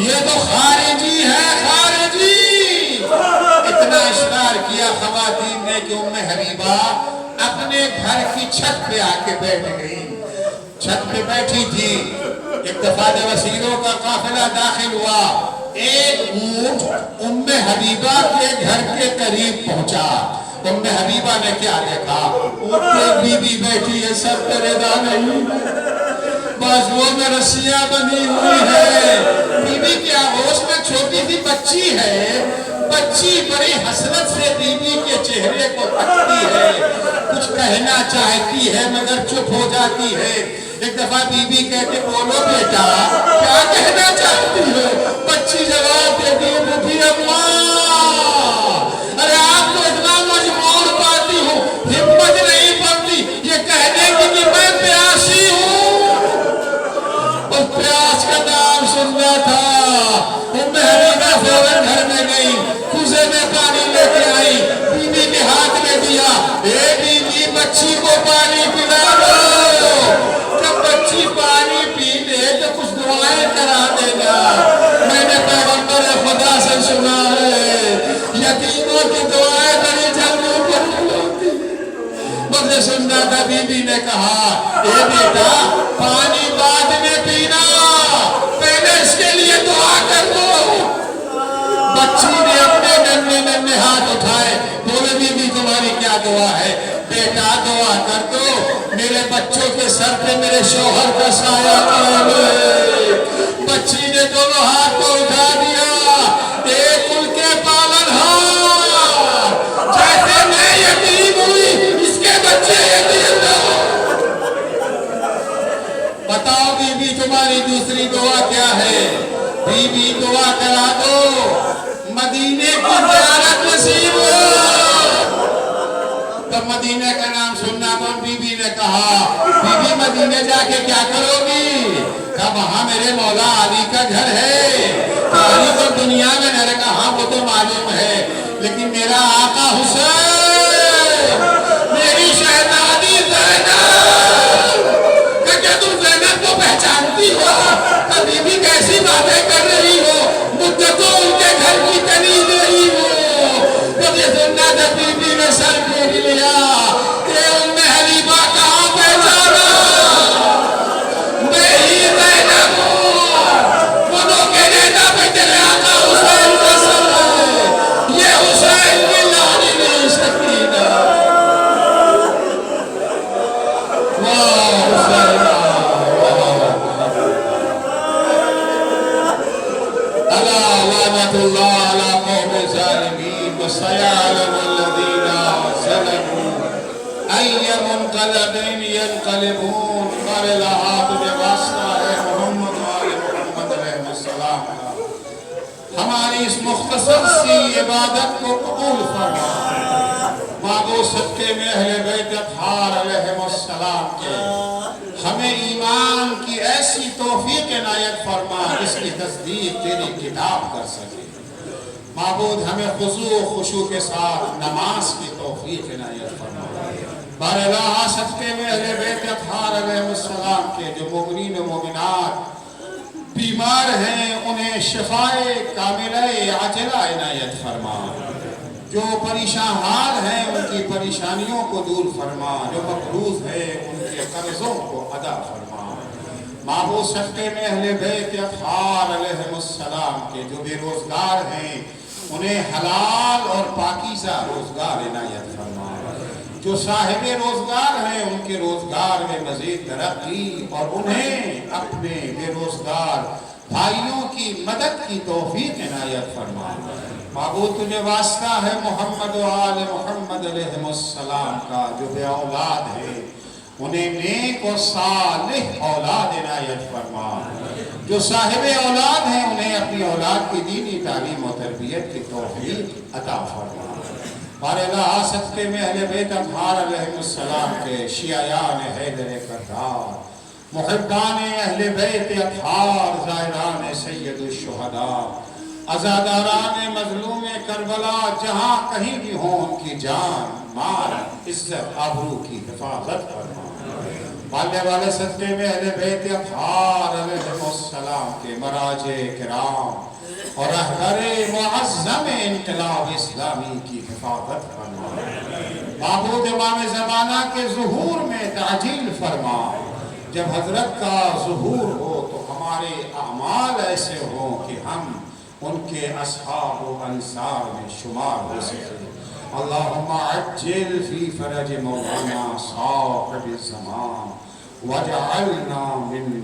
S3: یہ تو خارجی ہے، خارجی۔ اتنا اشرار کیا خواتین نے کہ ام حبیبہ اپنے گھر کی چھت پہ آ کے بیٹھ گئی۔ چھت پہ بیٹھی تھی، ایک دفعہ جب اسیروں کا قافلہ داخل ہوا، ایک اونٹ ام حبیبہ کے گھر کے قریب پہنچا۔ ام حبیبہ نے کیا دیکھا؟ اونٹ پہ بی بی بیٹھی ہے، سر پہ ردا نہیں، بازوؤں میں رسیاں بندھی ہوئی ہے، بی بی کی آغوش میں چھوٹی سی بچی ہے، بچی بڑی حسرت سے بی بی کے چہرے کو تکتی ہے، کچھ کہنا چاہتی ہے مگر چپ ہو جاتی ہے۔ ایک دفعہ بی بی کہتے بولو بیٹا کیا کہنا چاہتی ہو؟ بچی جواب دیتی ہے بھوپی اماں ارے آپ تو اتنا مجبور پاتی ہوں، ہمت نہیں پڑتی یہ کہنے کی کہ میں پیاسی ہوں، اور پیاس کا نام سننا تھا۔ ام حبیبہ فوراً گھر میں گئی، کوزے میں پانی لے کے آئی، بی بی کے ہاتھ میں دیا، اے بی بی بچی کو پانی پلا دو، جب بچی پانی پی لے تو کچھ دعائیں کرا دینا۔ میں نے پیغمبر خدا سے سنا ہے یتیموں کی دعائیں بڑی جلدی قبول ہوتی ہیں۔ مجھے سننا تھا، بی بی نے کہا اے بیٹا پانی بعد میں پینا، پہلے اس کے لیے دعا کر دو۔ بچی نے اپنے ننھے ہاتھ اٹھائے، بولے بی بی تمہاری کیا دعا ہے؟ بیٹا دعا کر دو میرے بچوں کے سر پہ میرے شوہر کا سایہ قائم ہے۔ بچی نے دونوں ہاتھ کو اٹھا دیا، ایک ان کے پالن ہار، جیسے میں یتیم ہوئی اس کے بچے یتیم نہ مدینہ کا نام سننا پر بی بی نے کہا بی بی مدینہ جا کے کیا کرو گی؟ کہا وہاں میرے مولا علی کا گھر ہے۔ علی کو دنیا میں نہ رکھا، ہاں وہ تو معلوم ہے، لیکن میرا آقا حسین، میری شہزادی زینب، کیا تم زینب کو پہچانتی ہو؟ کبھی بھی کیسی باتیں کر رہی ہو؟ مدتوں ان کے گھر کی تنی رہی ہو۔ جب یہ سننا تھا بی بی نے سر پھیر لیا کہ ام حلیمہ کہاں پہچانا؟ میں ہی زینب ہوں، وہ لوگ کہنے تھا کہ تیرے آقا حسین کا سر ہے، یہ حسین کی لانی نہیں سکینہ۔ واہ حسین، لعنت اللہ علی قوم الظالمین وسيعلم الذین ظلموا ای منقلب ینقلبون۔ قال اللہ تجھے واسطہ ہے محمد و آل محمد علیہ السلام کا، ہماری اس مختصر سی عبادت کو قبول فرما۔ مانگو صدقے میں اہل بیت اطہار علیہ السلام کے ہمیں ایمان کی ایسی توفیق عنایت فرما جس کی تصدیق تیری کتاب کر سکے۔ معبود ہمیں خضوع و خشوع کے ساتھ نماز کی توفیق عنایت فرما۔ بارگاہ صدقے میں اہل بیت اطہار علیہ السلام کے جو مومنین و مومنات بیمار ہیں انہیں شفائے کاملہ عاجلہ عنایت فرما۔ جو پریشان حال ہیں ان کی پریشانیوں کو دور فرما، جو مقروض ہے ان کے قرضوں کو ادا فرما۔ معبود صدقے میں اہل بیت اطہار علیہ السلام کے جو بے روزگار ہیں انہیں حلال اور پاکیزہ روزگار عنایت فرما۔ جو صاحب روزگار ہیں ان کے روزگار میں مزید ترقی اور انہیں اپنے بے روزگار بھائیوں کی مدد کی توفیق عنایت فرما۔ معبود تجھے واسطہ ہے محمد و آل محمد علیہ السلام کا جو بے اولاد ہے انہیں نیک و صالح اولاد عنایت فرما۔ جو صاحب اولاد ہیں انہیں اپنی اولاد کی دینی تعلیم و تربیت کی توفیق عطا فرما۔ بارگاہ صدقے میں اہل بیت اطہار علیہ السلام کے شیعیان حیدر کرار، محبان اہل بیت اطہار، زائران سید الشہداء، عزاداران مظلوم کربلا جہاں کہیں بھی ہوں ان کی جان مال عزت آبرو کی حفاظت فرما۔ والے والے صدقے میں اہل بیت اطہار علیہ السلام کے مراجع کرام اور رہبر معظم انقلاب اسلامی کی حفاظت فرما۔ معبود امام زمانہ کے ظہور میں تعجیل فرما۔ جب حضرت کا ظہور ہو تو ہمارے اعمال ایسے ہوں کہ ہم ان کے اصحاب و انصار میں شمار ہو سکے۔ اللہم عجل فی فرج مولانا صاحب الزمان وجعلنا من